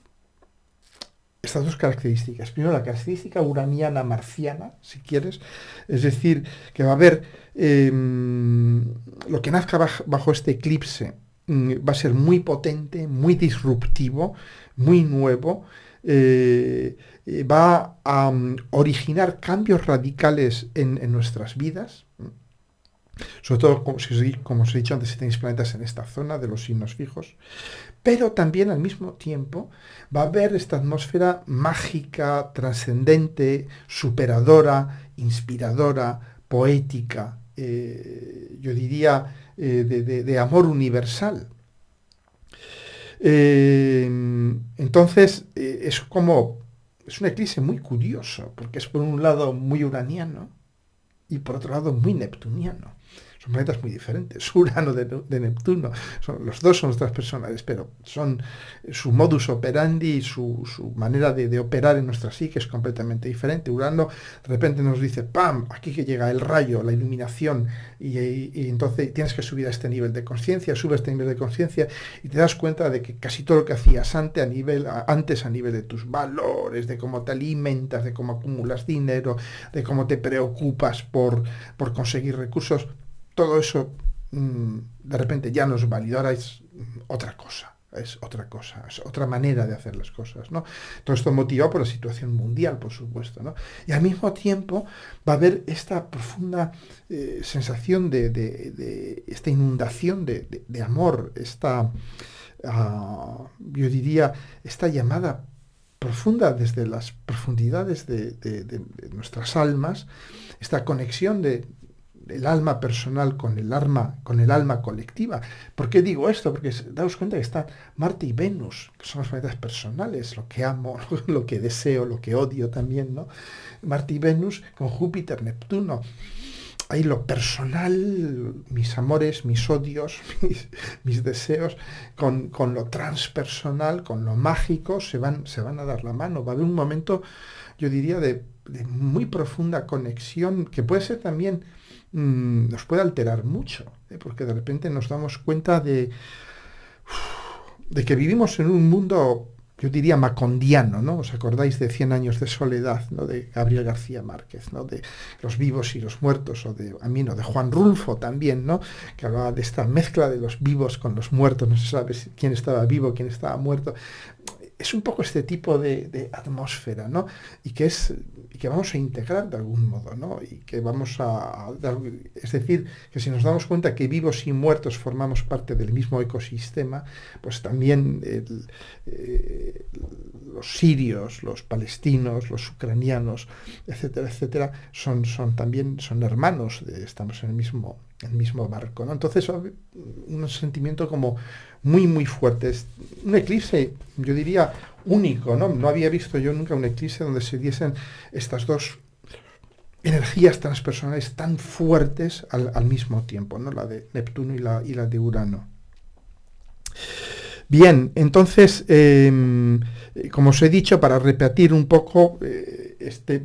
características. Primero, la característica uraniana marciana, si quieres, es decir, que va a haber lo que nazca bajo este eclipse, va a ser muy potente, muy disruptivo, muy nuevo. Va a originar cambios radicales en nuestras vidas, sobre todo, como os he dicho antes, si tenéis planetas en esta zona de los signos fijos, pero también al mismo tiempo va a haber esta atmósfera mágica, trascendente, superadora, inspiradora, poética, yo diría, de amor universal. Entonces, es un eclipse muy curioso, porque es por un lado muy uraniano y por otro lado muy neptuniano. Son planetas muy diferentes. Urano de Neptuno, los dos son nuestras personales, pero son su modus operandi, su manera de operar en nuestra psique es completamente diferente. Urano de repente nos dice, ¡pam!, aquí que llega el rayo, la iluminación, y entonces tienes que subir a este nivel de conciencia, subes a este nivel de conciencia y te das cuenta de que casi todo lo que hacías antes a nivel de tus valores, de cómo te alimentas, de cómo acumulas dinero, de cómo te preocupas por conseguir recursos, todo eso de repente ya no es válido, ahora es otra cosa, es otra manera de hacer las cosas, ¿no? Todo esto motivado por la situación mundial, por supuesto, ¿no? Y al mismo tiempo va a haber esta profunda sensación de esta inundación de amor, yo diría, esta llamada profunda desde las profundidades de nuestras almas, esta conexión del alma personal con el alma colectiva. ¿Por qué digo esto? Porque daos cuenta que están Marte y Venus, que son los planetas personales, lo que amo, lo que deseo, lo que odio también, ¿no? Marte y Venus con Júpiter, Neptuno. Ahí lo personal, mis amores, mis odios, mis deseos, con lo transpersonal, con lo mágico, se van a dar la mano. Va a haber un momento, yo diría, de muy profunda conexión, que puede ser también, nos puede alterar mucho, porque de repente nos damos cuenta de que vivimos en un mundo, yo diría, macondiano, ¿no? ¿Os acordáis de 100 años de soledad, ¿no?, de Gabriel García Márquez, ¿no?, de los vivos y los muertos, o de Juan Rulfo también, ¿no?, que hablaba de esta mezcla de los vivos con los muertos, no se sabe quién estaba vivo, quién estaba muerto. Es un poco este tipo de atmósfera, ¿no? Y que vamos a integrar de algún modo, ¿no? Y que vamos a dar, es decir, que si nos damos cuenta que vivos y muertos formamos parte del mismo ecosistema, pues también los sirios, los palestinos, los ucranianos, etcétera, etcétera, son hermanos, estamos en el mismo barco, ¿no? Entonces, un sentimiento como muy, muy fuerte. Es un eclipse, yo diría, único, ¿no? No había visto yo nunca un eclipse donde se diesen estas dos energías transpersonales tan fuertes al mismo tiempo, ¿no? La de Neptuno y la de Urano. Bien, entonces, como os he dicho, para repetir un poco,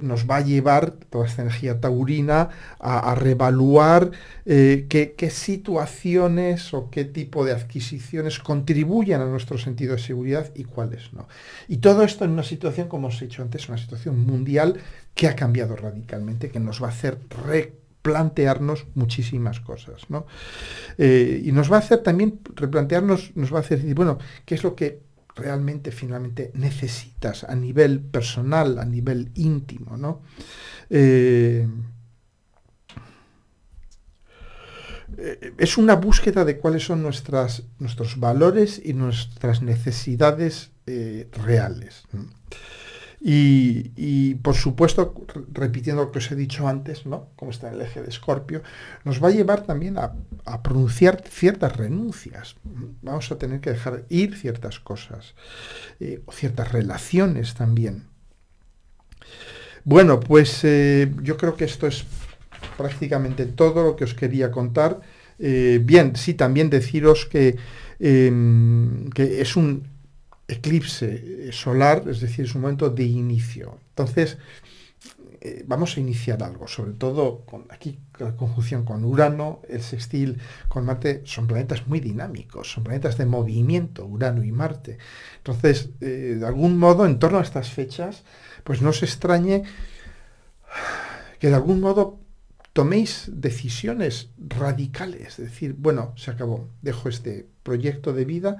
nos va a llevar toda esta energía taurina a reevaluar qué situaciones o qué tipo de adquisiciones contribuyen a nuestro sentido de seguridad y cuáles no. Y todo esto en una situación, como os he dicho antes, una situación mundial que ha cambiado radicalmente, que nos va a hacer replantearnos muchísimas cosas, ¿no? Y nos va a hacer también replantearnos, nos va a hacer decir, bueno, ¿qué es lo que realmente finalmente necesitas a nivel personal, a nivel íntimo, ¿no? Es una búsqueda de cuáles son nuestros valores y nuestras necesidades reales, ¿no? Y por supuesto, repitiendo lo que os he dicho antes, ¿no?, como está en el eje de Escorpio, nos va a llevar también a pronunciar ciertas renuncias. Vamos a tener que dejar ir ciertas cosas, o ciertas relaciones también. Bueno, pues yo creo que esto es prácticamente todo lo que os quería contar. Bien, sí, también deciros que es un eclipse solar, es decir, es un momento de inicio. Entonces, vamos a iniciar algo, sobre todo aquí la conjunción con Urano, el sextil con Marte, son planetas muy dinámicos, son planetas de movimiento, Urano y Marte. Entonces, de algún modo, en torno a estas fechas, pues no se extrañe que de algún modo toméis decisiones radicales, es decir, bueno, se acabó, dejo este proyecto de vida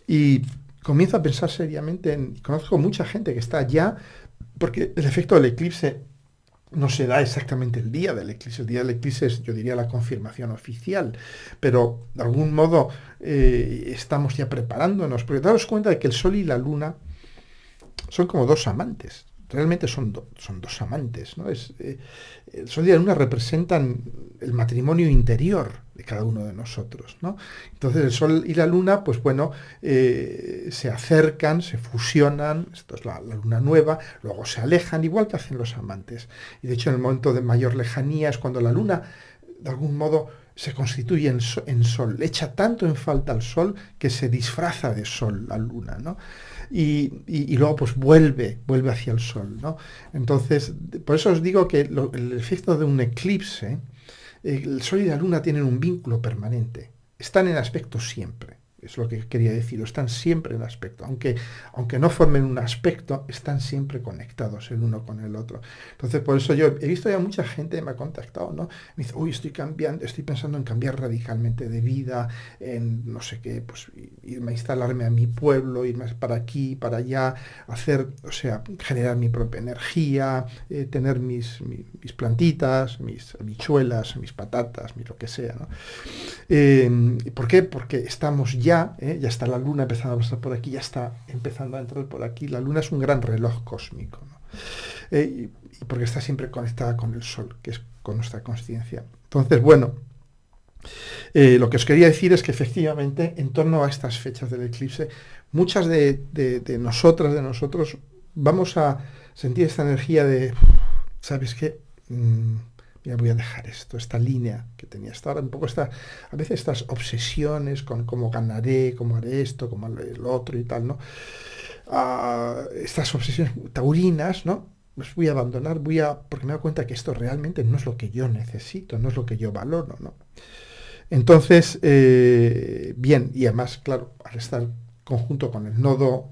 y comienzo a pensar seriamente conozco mucha gente que está ya, porque el efecto del eclipse no se da exactamente el día del eclipse. El día del eclipse es, yo diría, la confirmación oficial, pero de algún modo estamos ya preparándonos, porque daros cuenta de que el Sol y la Luna son como dos amantes. Realmente son dos amantes, ¿no? El Sol y la Luna representan el matrimonio interior de cada uno de nosotros, ¿no? Entonces el Sol y la Luna, pues bueno, se acercan, se fusionan, esto es la Luna nueva, luego se alejan, igual que hacen los amantes. Y de hecho en el momento de mayor lejanía es cuando la Luna, de algún modo, se constituye en Sol, le echa tanto en falta al Sol que se disfraza de Sol la Luna, ¿no? Y luego pues vuelve hacia el Sol, ¿no? Entonces, por eso os digo que el efecto de un eclipse, el Sol y la Luna tienen un vínculo permanente, están en aspecto siempre. Es lo que quería decir, están siempre en aspecto, aunque no formen un aspecto, están siempre conectados el uno con el otro. Entonces, por eso yo he visto ya mucha gente me ha contactado, ¿no? Me dice, uy, estoy pensando en cambiar radicalmente de vida, en no sé qué, pues irme a instalarme a mi pueblo, irme para aquí, para allá, hacer, o sea, generar mi propia energía, tener mis plantitas, mis habichuelas, mis patatas, lo que sea, ¿no? ¿Por qué? Porque estamos ya está la Luna empezando a pasar por aquí, ya está empezando a entrar por aquí. La Luna es un gran reloj cósmico, ¿no? Y porque está siempre conectada con el Sol, que es con nuestra consciencia. Entonces, bueno, lo que os quería decir es que efectivamente, en torno a estas fechas del eclipse, muchas de nosotros, vamos a sentir esta energía de, ¿sabes qué? Mira, voy a dejar esta línea que tenía hasta ahora, un poco a veces estas obsesiones con cómo ganaré, cómo haré esto, cómo haré el otro y tal, ¿no? Estas obsesiones taurinas, ¿no? Los voy a abandonar, porque me doy cuenta que esto realmente no es lo que yo necesito, no es lo que yo valoro, ¿no? Entonces, bien, y además, claro, al estar conjunto con el nodo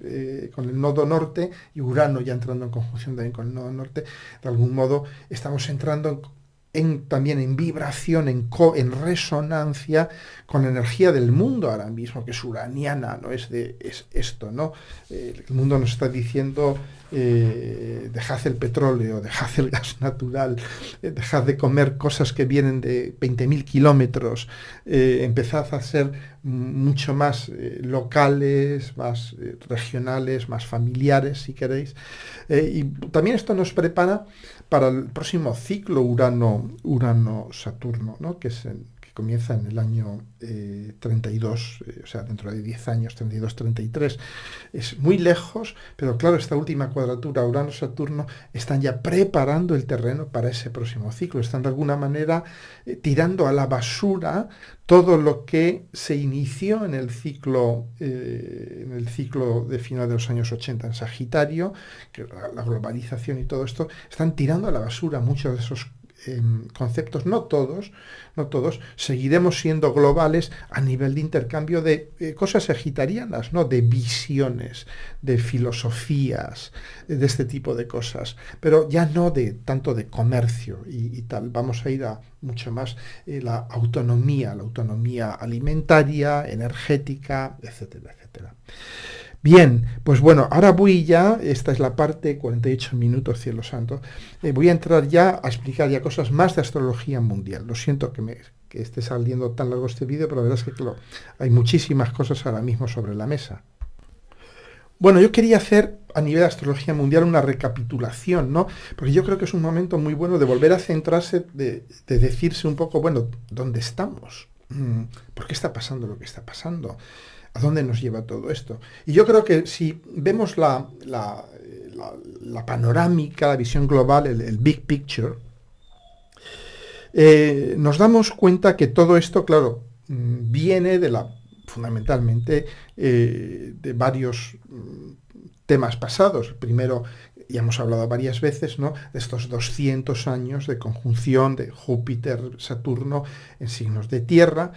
norte y Urano ya entrando en conjunción también con el nodo norte, de algún modo estamos entrando también en vibración, en resonancia con la energía del mundo ahora mismo, que es uraniana, ¿no? Es esto, ¿no? El mundo nos está diciendo, dejad el petróleo, dejad el gas natural, dejad de comer cosas que vienen de 20.000 kilómetros, empezad a ser mucho más locales, más regionales, más familiares, si queréis. Y también esto nos prepara para el próximo ciclo Urano-Saturno, ¿no? Que comienza en el año 32, o sea, dentro de 10 años, 32-33. Es muy lejos, pero claro, esta última cuadratura Urano-Saturno están ya preparando el terreno para ese próximo ciclo. Están de alguna manera tirando a la basura todo lo que se inició en el ciclo de final de los años 80 en Sagitario, que la globalización y todo esto, están tirando a la basura muchos de esos conceptos, no todos, seguiremos siendo globales a nivel de intercambio de cosas sagitarianas, ¿no? De visiones, de filosofías, de este tipo de cosas, pero ya no tanto de comercio y tal. Vamos a ir a mucho más la autonomía alimentaria, energética, etcétera, etcétera. Bien, pues bueno, ahora voy ya, esta es la parte, 48 minutos, cielo santo, voy a entrar ya a explicar ya cosas más de astrología mundial. Lo siento que esté saliendo tan largo este vídeo, pero la verdad es que claro, hay muchísimas cosas ahora mismo sobre la mesa. Bueno, yo quería hacer a nivel de astrología mundial una recapitulación, ¿no? Porque yo creo que es un momento muy bueno de volver a centrarse, de decirse un poco, bueno, ¿dónde estamos? ¿Por qué está pasando lo que está pasando? ¿A dónde nos lleva todo esto? Y yo creo que si vemos la panorámica, la visión global, el big picture, nos damos cuenta que todo esto, claro, viene fundamentalmente de varios temas pasados. Primero, ya hemos hablado varias veces, ¿no?, de estos 200 años de conjunción de Júpiter-Saturno en signos de tierra,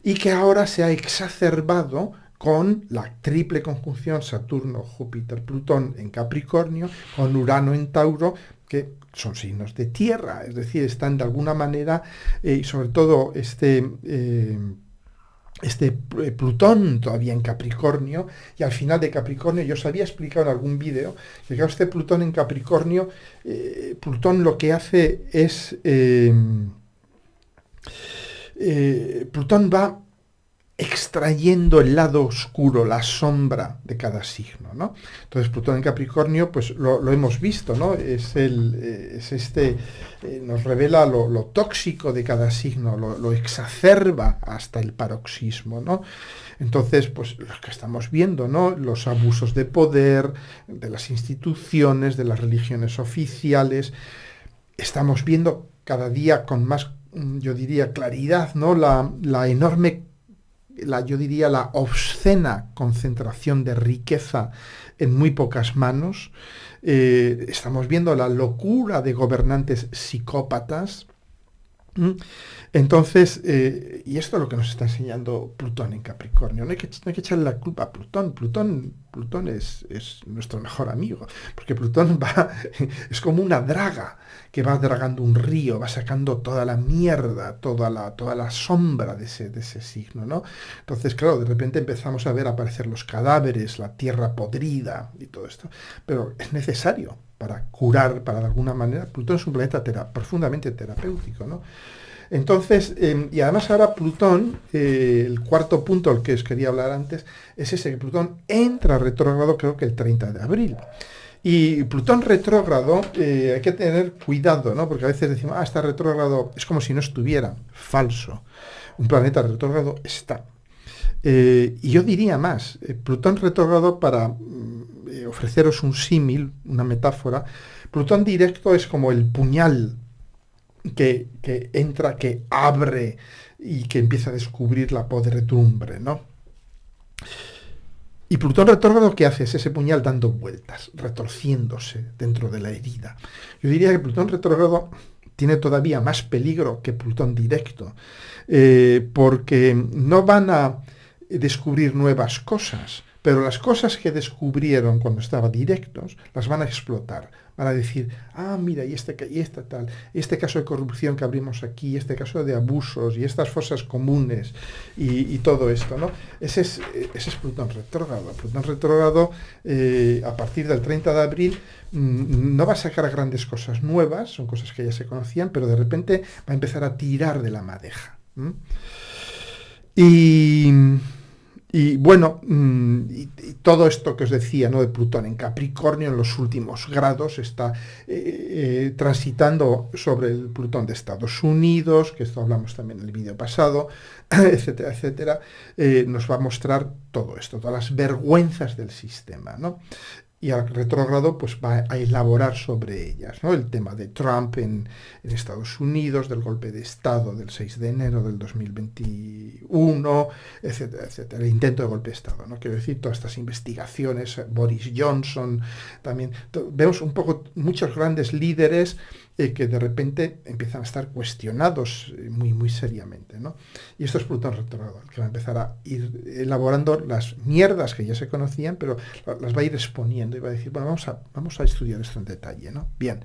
y que ahora se ha exacerbado con la triple conjunción Saturno-Júpiter-Plutón en Capricornio, con Urano en Tauro, que son signos de tierra, es decir, están de alguna manera, y sobre todo Plutón todavía en Capricornio, y al final de Capricornio, yo os había explicado en algún vídeo, que claro, este Plutón en Capricornio, Plutón lo que hace es, Plutón va extrayendo el lado oscuro, la sombra de cada signo, ¿no? Entonces Plutón en Capricornio, pues lo hemos visto, ¿no? Nos revela lo tóxico de cada signo, lo exacerba hasta el paroxismo, ¿no? Entonces, pues lo que estamos viendo, ¿no? Los abusos de poder, de las instituciones, de las religiones oficiales, estamos viendo cada día con más, yo diría, claridad, ¿no? La enorme, yo diría, la obscena concentración de riqueza en muy pocas manos. Estamos viendo la locura de gobernantes psicópatas. Entonces, y esto es lo que nos está enseñando Plutón en Capricornio. No hay que echarle la culpa a Plutón. Plutón es nuestro mejor amigo, porque Plutón es como una draga que va dragando un río, va sacando toda la mierda, toda la sombra de ese signo, ¿no? Entonces, claro, de repente empezamos a ver aparecer los cadáveres, la tierra podrida y todo esto. Pero es necesario para curar, para de alguna manera. Plutón es un planeta profundamente terapéutico, ¿no? Entonces, y además ahora Plutón, el cuarto punto al que os quería hablar antes, es ese, que Plutón entra retrógrado creo que el 30 de abril. Y Plutón retrógrado, hay que tener cuidado, ¿no? Porque a veces decimos, está retrógrado, es como si no estuviera. Falso. Un planeta retrógrado está. Y yo diría más, Plutón retrógrado, para ofreceros un símil, una metáfora, Plutón directo es como el puñal que entra, que abre y que empieza a descubrir la podredumbre, ¿no? Y Plutón retrógrado, ¿qué hace? Es ese puñal dando vueltas, retorciéndose dentro de la herida. Yo diría que Plutón retrógrado tiene todavía más peligro que Plutón directo, porque no van a descubrir nuevas cosas, pero las cosas que descubrieron cuando estaban directos las van a explotar. Van a decir, mira, y esta tal, este caso de corrupción que abrimos aquí, este caso de abusos, y estas fosas comunes, y todo esto, ¿no? Ese es Plutón retrógrado. Plutón retrógrado, a partir del 30 de abril, no va a sacar grandes cosas nuevas, son cosas que ya se conocían, pero de repente va a empezar a tirar de la madeja. Y bueno, y todo esto que os decía, ¿no? De Plutón en Capricornio, en los últimos grados, está transitando sobre el Plutón de Estados Unidos, que esto hablamos también en el vídeo pasado, etcétera, etcétera, nos va a mostrar todo esto, todas las vergüenzas del sistema, ¿no? Y al retrógrado pues va a elaborar sobre ellas, ¿no? El tema de Trump en Estados Unidos, del golpe de Estado del 6 de enero del 2021, etcétera, etcétera. El intento de golpe de Estado, ¿no? Quiero decir, todas estas investigaciones, Boris Johnson, también. Vemos un poco muchos grandes líderes que de repente empiezan a estar cuestionados muy, muy seriamente, ¿no? Y esto es Plutón retrógrado, que va a empezar a ir elaborando las mierdas que ya se conocían, pero las va a ir exponiendo y va a decir, bueno, vamos a estudiar esto en detalle, ¿no? Bien.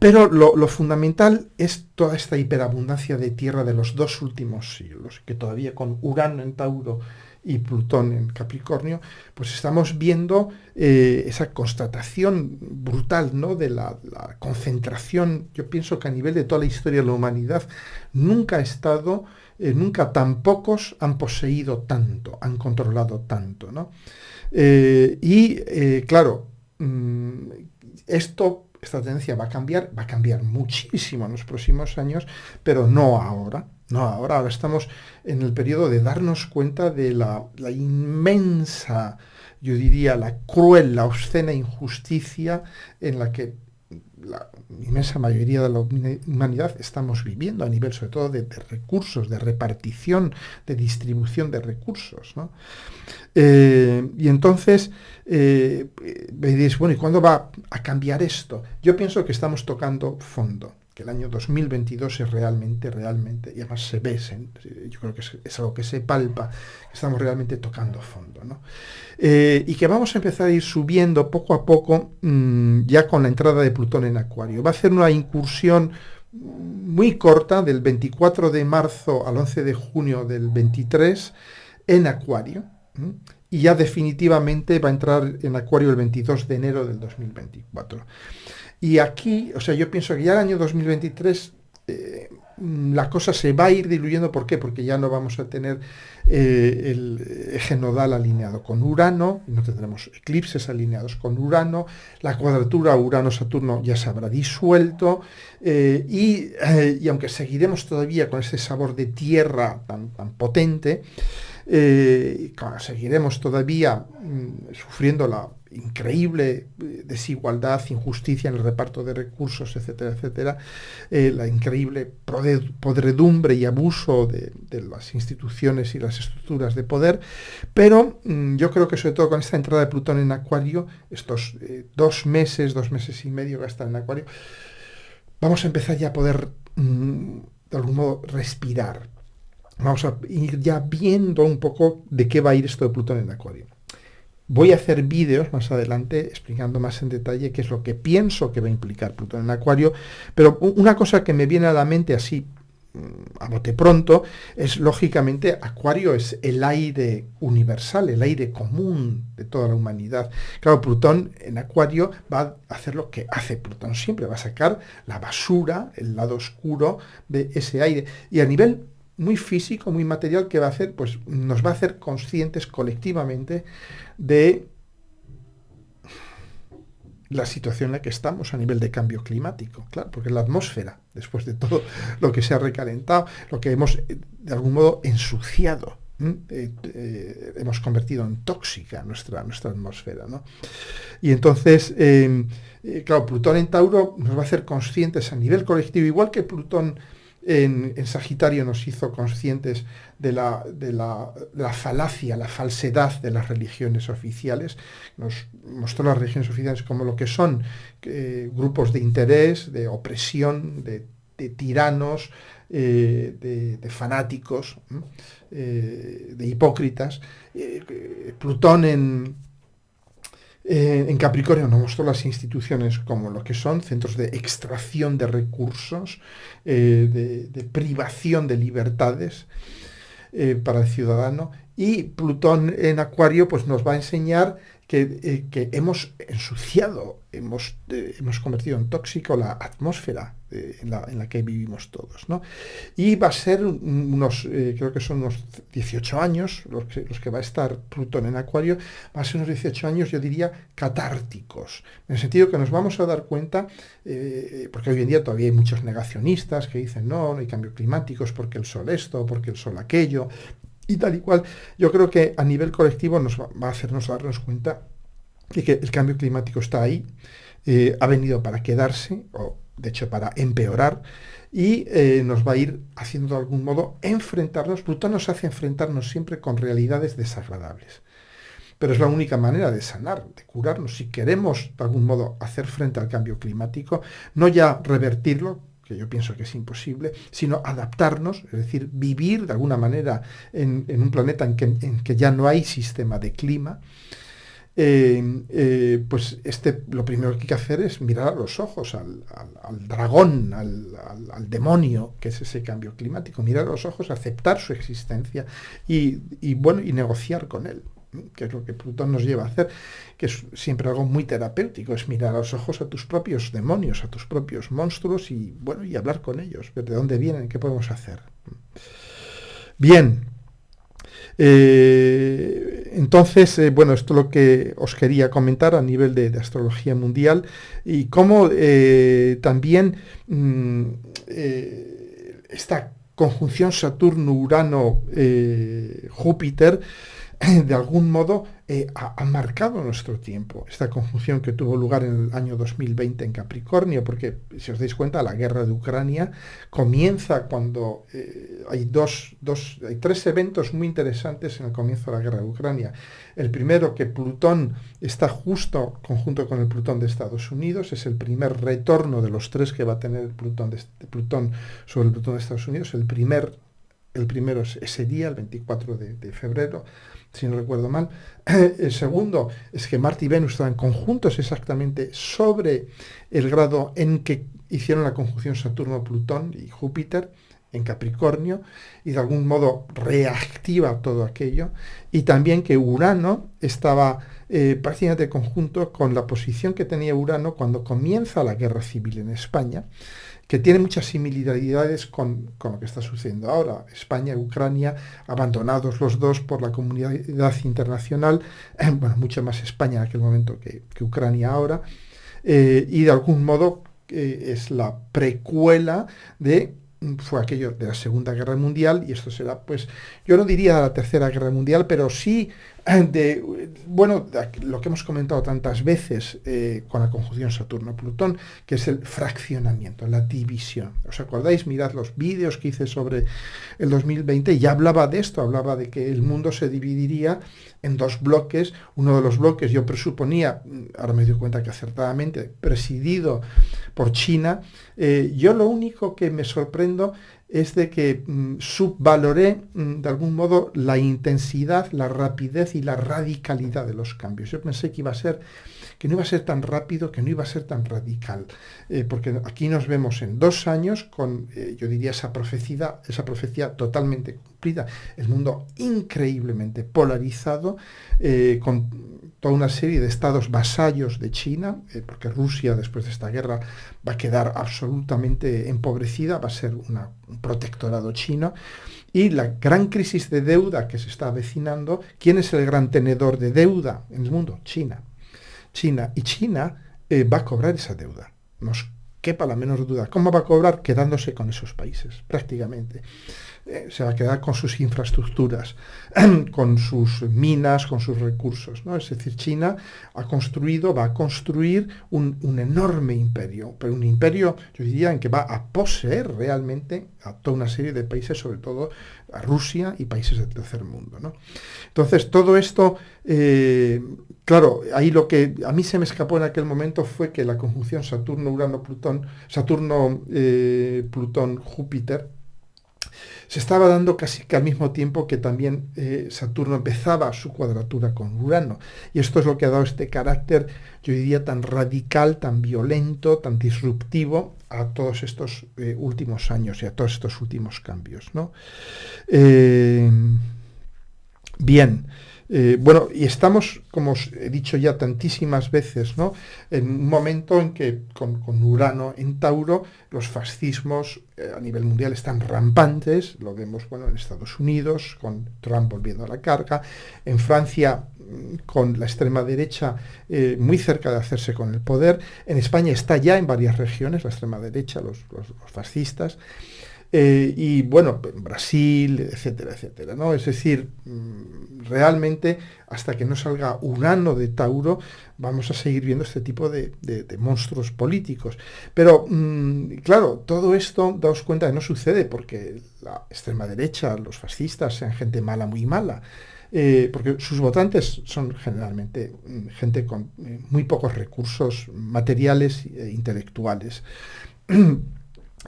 Pero lo fundamental es toda esta hiperabundancia de tierra de los dos últimos siglos, que todavía con Urano en Tauro y Plutón en Capricornio, pues estamos viendo esa constatación brutal, ¿no? De la concentración. Yo pienso que a nivel de toda la historia de la humanidad nunca ha estado, nunca tan pocos han poseído tanto, han controlado tanto, ¿no? Claro, esta tendencia va a cambiar muchísimo en los próximos años, pero no ahora. No, ahora estamos en el periodo de darnos cuenta de la inmensa, yo diría, la cruel, la obscena injusticia en la que la inmensa mayoría de la humanidad estamos viviendo a nivel sobre todo de recursos, de repartición, de distribución de recursos, ¿no? Y entonces me diréis, bueno, ¿y cuándo va a cambiar esto? Yo pienso que estamos tocando fondo, que el año 2022 es realmente, y además se ve, yo creo que es algo que se palpa, que estamos realmente tocando fondo, ¿no? Y que vamos a empezar a ir subiendo poco a poco, ya con la entrada de Plutón en Acuario. Va a hacer una incursión muy corta, del 24 de marzo al 11 de junio del 23, en Acuario, y ya definitivamente va a entrar en Acuario el 22 de enero del 2024. Y aquí, o sea, yo pienso que ya el año 2023 la cosa se va a ir diluyendo. ¿Por qué? Porque ya no vamos a tener el eje nodal alineado con Urano, no tendremos eclipses alineados con Urano, la cuadratura Urano-Saturno ya se habrá disuelto, y aunque seguiremos todavía con ese sabor de tierra tan potente, seguiremos todavía sufriendo la increíble desigualdad, injusticia en el reparto de recursos, etcétera, etcétera, la increíble podredumbre y abuso de las instituciones y las estructuras de poder, pero yo creo que sobre todo con esta entrada de Plutón en Acuario, estos 2 meses, 2 meses y medio que va a estar en Acuario, vamos a empezar ya a poder de algún modo respirar. Vamos a ir ya viendo un poco de qué va a ir esto de Plutón en Acuario. Voy a hacer vídeos más adelante explicando más en detalle qué es lo que pienso que va a implicar Plutón en Acuario, pero una cosa que me viene a la mente así a bote pronto es, lógicamente, Acuario es el aire universal, el aire común de toda la humanidad. Claro, Plutón en Acuario va a hacer lo que hace Plutón siempre, va a sacar la basura, el lado oscuro de ese aire, y a nivel muy físico, muy material, ¿qué va a hacer? Pues nos va a hacer conscientes colectivamente de la situación en la que estamos a nivel de cambio climático, claro, porque la atmósfera, después de todo lo que se ha recalentado, lo que hemos de algún modo ensuciado, hemos convertido en tóxica nuestra atmósfera, ¿no? Y entonces, claro, Plutón en Tauro nos va a hacer conscientes a nivel colectivo, igual que Plutón en Sagitario nos hizo conscientes de la falacia, la falsedad de las religiones oficiales. Nos mostró las religiones oficiales como lo que son, grupos de interés, de opresión, de tiranos, de fanáticos, de hipócritas. Plutón en Capricornio nos mostró las instituciones como lo que son centros de extracción de recursos, de privación de libertades para el ciudadano, y Plutón en Acuario pues nos va a enseñar que hemos ensuciado, hemos convertido en tóxico la atmósfera en la que vivimos todos, ¿no? Y va a ser creo que son unos 18 años los que va a estar Plutón en Acuario. Va a ser unos 18 años, yo diría, catárticos, en el sentido que nos vamos a dar cuenta, porque hoy en día todavía hay muchos negacionistas que dicen no hay cambio climático, es porque el sol esto, porque el sol aquello, y tal y cual. Yo creo que a nivel colectivo nos va a hacernos darnos cuenta de que el cambio climático está ahí, ha venido para quedarse, o de hecho para empeorar, y nos va a ir haciendo de algún modo enfrentarnos. Plutón nos hace enfrentarnos siempre con realidades desagradables, pero es la única manera de sanar, de curarnos. Si queremos de algún modo hacer frente al cambio climático, no ya revertirlo, que yo pienso que es imposible, sino adaptarnos, es decir, vivir de alguna manera en un planeta en que ya no hay sistema de clima. Pues lo primero que hay que hacer es mirar a los ojos al dragón, al demonio, que es ese cambio climático, mirar a los ojos, aceptar su existencia y negociar con él, que es lo que Plutón nos lleva a hacer, que es siempre algo muy terapéutico, es mirar a los ojos a tus propios demonios, a tus propios monstruos, y hablar con ellos, ver de dónde vienen, qué podemos hacer. Bien. Entonces, esto es lo que os quería comentar a nivel de astrología mundial, y cómo también esta conjunción Saturno-Urano-Júpiter de algún modo ha marcado nuestro tiempo. Esta conjunción que tuvo lugar en el año 2020 en Capricornio, porque si os dais cuenta, la guerra de Ucrania comienza cuando hay tres eventos muy interesantes en el comienzo de la guerra de Ucrania. El primero, que Plutón está justo conjunto con el Plutón de Estados Unidos, es el primer retorno de los tres que va a tener Plutón sobre el Plutón de Estados Unidos. El primero ese día, el 24 de febrero, si no recuerdo mal. El segundo es que Marte y Venus estaban conjuntos exactamente sobre el grado en que hicieron la conjunción Saturno-Plutón y Júpiter en Capricornio, y de algún modo reactiva todo aquello. Y también que Urano estaba prácticamente conjunto con la posición que tenía Urano cuando comienza la guerra civil en España, que tiene muchas similaridades con lo que está sucediendo ahora. España y Ucrania, abandonados los dos por la comunidad internacional, bueno, mucho más España en aquel momento que Ucrania ahora, y de algún modo es la precuela fue aquello de la Segunda Guerra Mundial, y esto será, pues, yo no diría la Tercera Guerra Mundial, pero sí lo que hemos comentado tantas veces con la conjunción Saturno-Plutón, que es el fraccionamiento, la división. ¿Os acordáis? Mirad los vídeos que hice sobre el 2020, y ya hablaba de esto, hablaba de que el mundo se dividiría en dos bloques. Uno de los bloques, yo presuponía, ahora me doy cuenta que acertadamente, presidido por China. Yo lo único que me sorprendo es de que subvaloré de algún modo la intensidad, la rapidez y la radicalidad de los cambios. Yo pensé que no iba a ser tan rápido, que no iba a ser tan radical, porque aquí nos vemos en 2 años con, yo diría, esa profecía totalmente cumplida, el mundo increíblemente polarizado, con toda una serie de estados vasallos de China, porque Rusia después de esta guerra va a quedar absolutamente empobrecida, va a ser un protectorado chino, y la gran crisis de deuda que se está avecinando. ¿Quién es el gran tenedor de deuda en el mundo? China. Y China va a cobrar esa deuda, no os quepa la menor duda. ¿Cómo va a cobrar? Quedándose con esos países, prácticamente. Se va a quedar con sus infraestructuras, con sus minas, con sus recursos, ¿no? Es decir, China va a construir un enorme imperio, pero un imperio, yo diría, en que va a poseer realmente a toda una serie de países, sobre todo a Rusia y países del tercer mundo, ¿no? Entonces, todo esto, claro, ahí lo que a mí se me escapó en aquel momento fue que la conjunción Saturno-Urano-Plutón, Saturno-Plutón-Júpiter, se estaba dando casi que al mismo tiempo que también Saturno empezaba su cuadratura con Urano. Y esto es lo que ha dado este carácter, yo diría, tan radical, tan violento, tan disruptivo a todos estos últimos años y a todos estos últimos cambios, ¿no? Bien. Bueno, y estamos, como os he dicho ya tantísimas veces, ¿no?, en un momento en que con Urano en Tauro los fascismos a nivel mundial están rampantes. Lo vemos, bueno, en Estados Unidos, con Trump volviendo a la carga, en Francia con la extrema derecha muy cerca de hacerse con el poder, en España está ya en varias regiones la extrema derecha, los fascistas, y bueno, en Brasil, etcétera, etcétera, ¿no? Es decir, realmente hasta que no salga Urano de Tauro vamos a seguir viendo este tipo de monstruos políticos. Pero claro, todo esto, daos cuenta que no sucede porque la extrema derecha, los fascistas, sean gente mala, muy mala. Porque sus votantes son generalmente gente con muy pocos recursos materiales e intelectuales,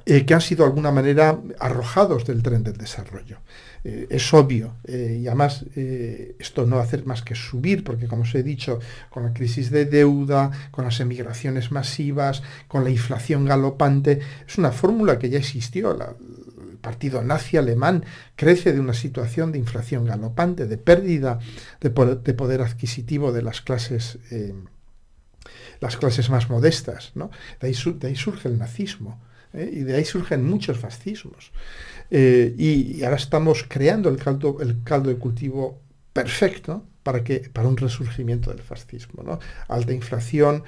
que han sido de alguna manera arrojados del tren del desarrollo. Es obvio, y además esto no va a hacer más que subir, porque como os he dicho, con la crisis de deuda, con las emigraciones masivas, con la inflación galopante, es una fórmula que ya existió. El partido nazi alemán crece de una situación de inflación galopante, de pérdida de poder adquisitivo de las clases más modestas, ¿no? De ahí surge el nazismo. Y de ahí surgen muchos fascismos. Y ahora estamos creando el caldo de cultivo perfecto para un resurgimiento del fascismo, ¿no? Alta inflación,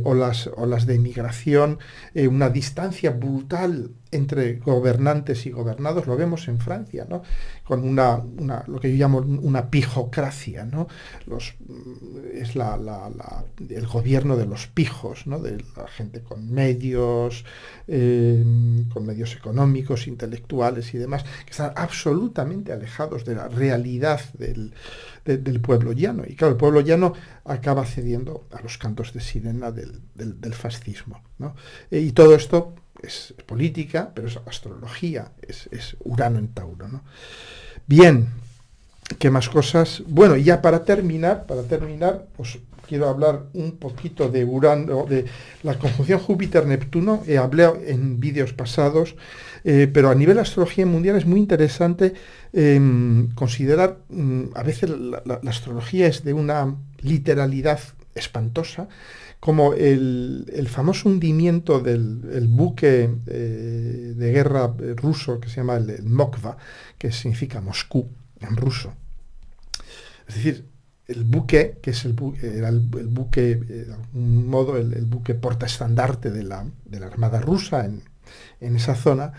olas de inmigración, una distancia brutal entre gobernantes y gobernados, lo vemos en Francia, ¿no? Con lo que yo llamo una pijocracia, ¿no? Es el gobierno de los pijos, ¿no? De la gente con medios económicos, intelectuales y demás, que están absolutamente alejados de la realidad del pueblo llano. Y claro, el pueblo llano acaba cediendo a los cantos de sirena del fascismo, ¿no? Y todo esto es política, pero es astrología, es Urano en Tauro, ¿no? Bien, ¿qué más cosas? Bueno, y ya para terminar, os quiero hablar un poquito de Urano, de la conjunción Júpiter-Neptuno. Hablé en vídeos pasados, pero a nivel de astrología mundial es muy interesante considerar, a veces la astrología es de una literalidad espantosa, como el famoso hundimiento del buque de guerra ruso que se llama el Moskva, que significa Moscú en ruso. Es decir, el buque, que era el buque, de algún modo, el buque portaestandarte de la Armada rusa en esa zona,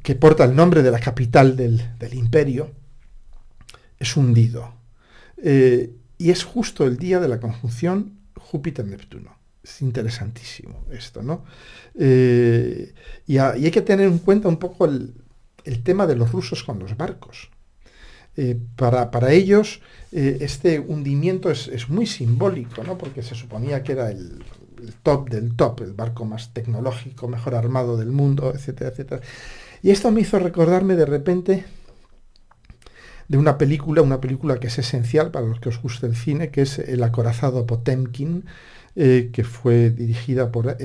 que porta el nombre de la capital del imperio, es hundido. Y es justo el día de la conjunción Júpiter-Neptuno. Es interesantísimo esto, ¿no? Y hay que tener en cuenta un poco el tema de los rusos con los barcos. Para ellos este hundimiento es muy simbólico, ¿no? Porque se suponía que era el top del top, el barco más tecnológico, mejor armado del mundo, etcétera, etcétera. Y esto me hizo recordarme de repente de una película que es esencial para los que os guste el cine, que es El acorazado Potemkin, que fue dirigida por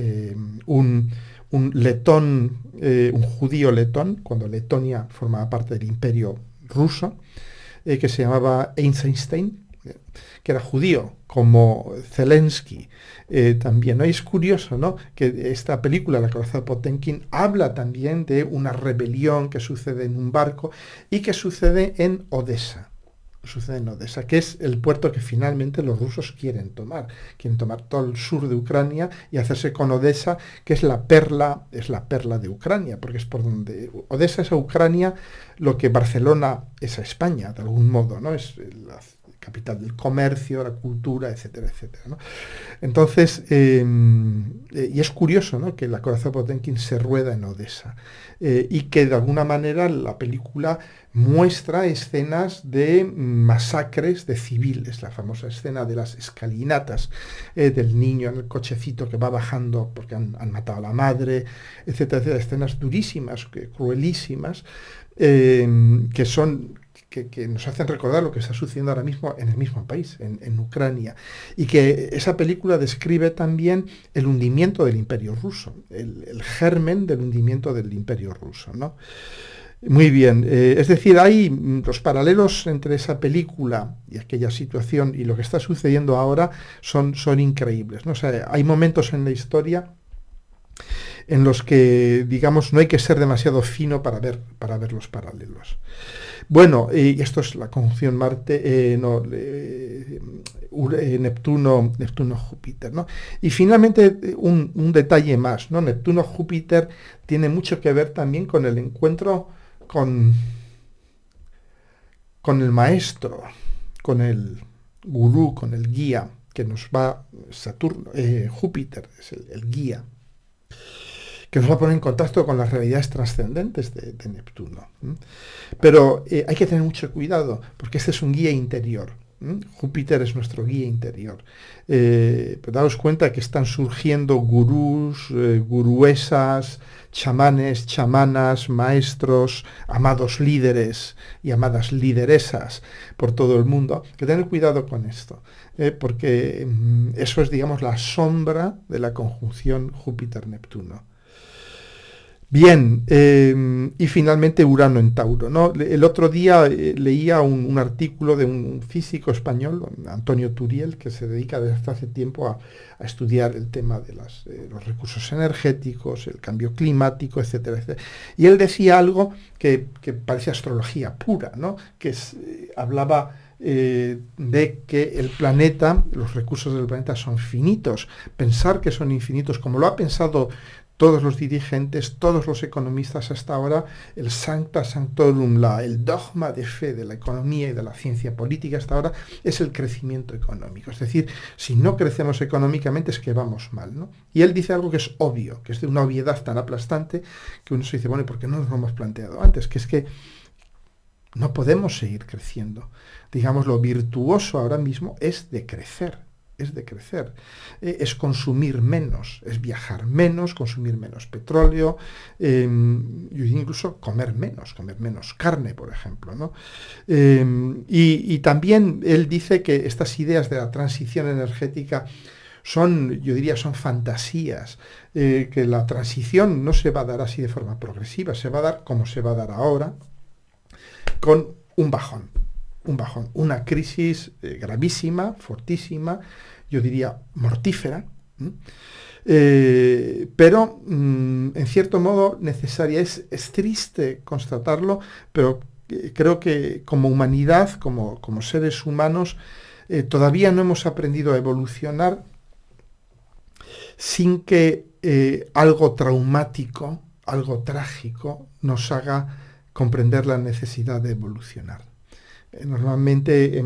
un letón, un judío letón, cuando Letonia formaba parte del imperio ruso, que se llamaba Eisenstein, que era judío, como Zelensky también, ¿no? Y es curioso, ¿no?, que esta película, La corazón de Potemkin, habla también de una rebelión que sucede en un barco y que sucede en Odessa. Que es el puerto que finalmente los rusos quieren tomar. Quieren tomar todo el sur de Ucrania y hacerse con Odessa, que es la perla de Ucrania, porque es por donde Odessa es a Ucrania lo que Barcelona es a España, de algún modo, ¿no? Es la capital del comercio, la cultura, etcétera, etcétera, ¿no? Entonces, y es curioso, ¿no?, que La corazón de Potemkin se rueda en Odessa, y que de alguna manera la película muestra escenas de masacres de civiles, la famosa escena de las escalinatas, del niño en el cochecito que va bajando porque han matado a la madre, etcétera, etcétera, escenas durísimas, cruelísimas, que nos hacen recordar lo que está sucediendo ahora mismo en el mismo país, en Ucrania, y que esa película describe también el hundimiento del imperio ruso, el germen del hundimiento del imperio ruso, ¿no? Muy bien, es decir, hay los paralelos entre esa película y aquella situación y lo que está sucediendo ahora son increíbles, ¿no? O sea, hay momentos en la historia en los que, digamos, no hay que ser demasiado fino para ver los paralelos. Bueno, y esto es la conjunción Neptuno-Júpiter, ¿no? Y finalmente un detalle más, ¿no? Neptuno-Júpiter tiene mucho que ver también con el encuentro con el maestro, con el gurú, con el guía, que nos va Júpiter es el guía, que nos va a poner en contacto con las realidades trascendentes de Neptuno. Pero hay que tener mucho cuidado, porque este es un guía interior. Júpiter es nuestro guía interior. Pero daos cuenta que están surgiendo gurús, guruesas, chamanes, chamanas, maestros, amados líderes y amadas lideresas por todo el mundo. Hay que tener cuidado con esto, porque eso es, digamos, la sombra de la conjunción Júpiter-Neptuno. Bien, y finalmente Urano en Tauro, ¿no? El otro día leía un artículo de un físico español, Antonio Turiel, que se dedica desde hace tiempo a estudiar el tema de los recursos energéticos, el cambio climático, etcétera, etcétera. Y él decía algo que parece astrología pura, ¿no? Que hablaba de que el planeta, los recursos del planeta son finitos. Pensar que son infinitos, como lo ha pensado todos los dirigentes, todos los economistas hasta ahora, el sancta sanctorum, el dogma de fe de la economía y de la ciencia política hasta ahora es el crecimiento económico. Es decir, si no crecemos económicamente es que vamos mal, ¿no? Y él dice algo que es obvio, que es de una obviedad tan aplastante que uno se dice, bueno, ¿y por qué no nos lo hemos planteado antes? Que es que no podemos seguir creciendo. Digamos, lo virtuoso ahora mismo es de crecer, es consumir menos, es viajar menos, consumir menos petróleo, incluso comer menos carne, por ejemplo, ¿no? Y también él dice que estas ideas de la transición energética son, yo diría, son fantasías, que la transición no se va a dar así de forma progresiva, se va a dar como se va a dar ahora, con un bajón, una crisis gravísima, fortísima, yo diría mortífera, pero en cierto modo necesaria. Es triste constatarlo, pero creo que como humanidad, como seres humanos, todavía no hemos aprendido a evolucionar sin que algo traumático, algo trágico, nos haga comprender la necesidad de evolucionar. Normalmente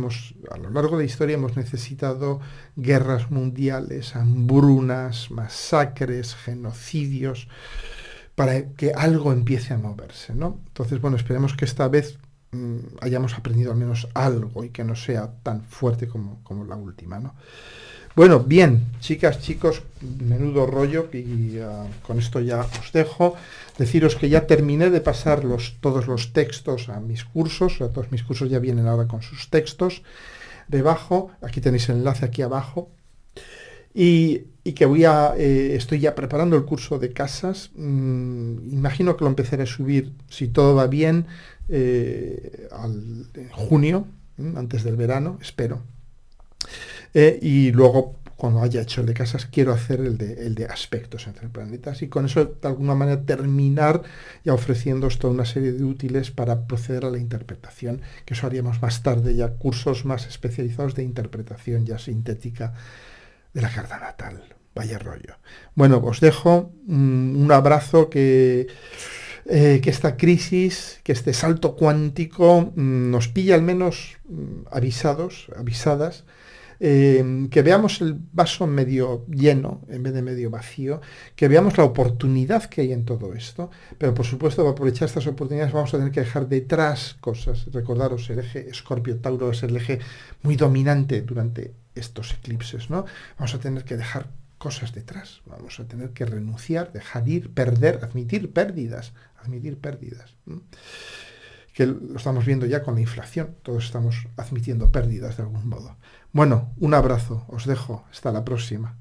a lo largo de la historia hemos necesitado guerras mundiales, hambrunas, masacres, genocidios, para que algo empiece a moverse, ¿no? Entonces, bueno, esperemos que esta vez hayamos aprendido al menos algo y que no sea tan fuerte como la última, ¿no? Bueno, bien, chicas, chicos, menudo rollo y con esto ya os dejo. Deciros que ya terminé de pasar todos los textos a mis cursos, todos mis cursos ya vienen ahora con sus textos debajo, aquí tenéis el enlace aquí abajo, y que estoy ya preparando el curso de casas, imagino que lo empezaré a subir, si todo va bien, en junio, antes del verano, espero. Y luego, cuando haya hecho el de casas, quiero hacer el de aspectos entre planetas y con eso, de alguna manera, terminar ya ofreciéndoos toda una serie de útiles para proceder a la interpretación, que eso haríamos más tarde, ya cursos más especializados de interpretación ya sintética de la carta natal. Vaya rollo. Bueno, os dejo un abrazo, que esta crisis, que este salto cuántico nos pilla al menos avisadas, que veamos el vaso medio lleno en vez de medio vacío, que veamos la oportunidad que hay en todo esto, pero por supuesto para aprovechar estas oportunidades vamos a tener que dejar detrás cosas. Recordaros, el eje Escorpio-Tauro es el eje muy dominante durante estos eclipses, ¿no? Vamos a tener que dejar cosas detrás, vamos a tener que renunciar, dejar ir, perder, admitir pérdidas, ¿no? Que lo estamos viendo ya con la inflación, todos estamos admitiendo pérdidas de algún modo. Bueno, un abrazo, os dejo, hasta la próxima.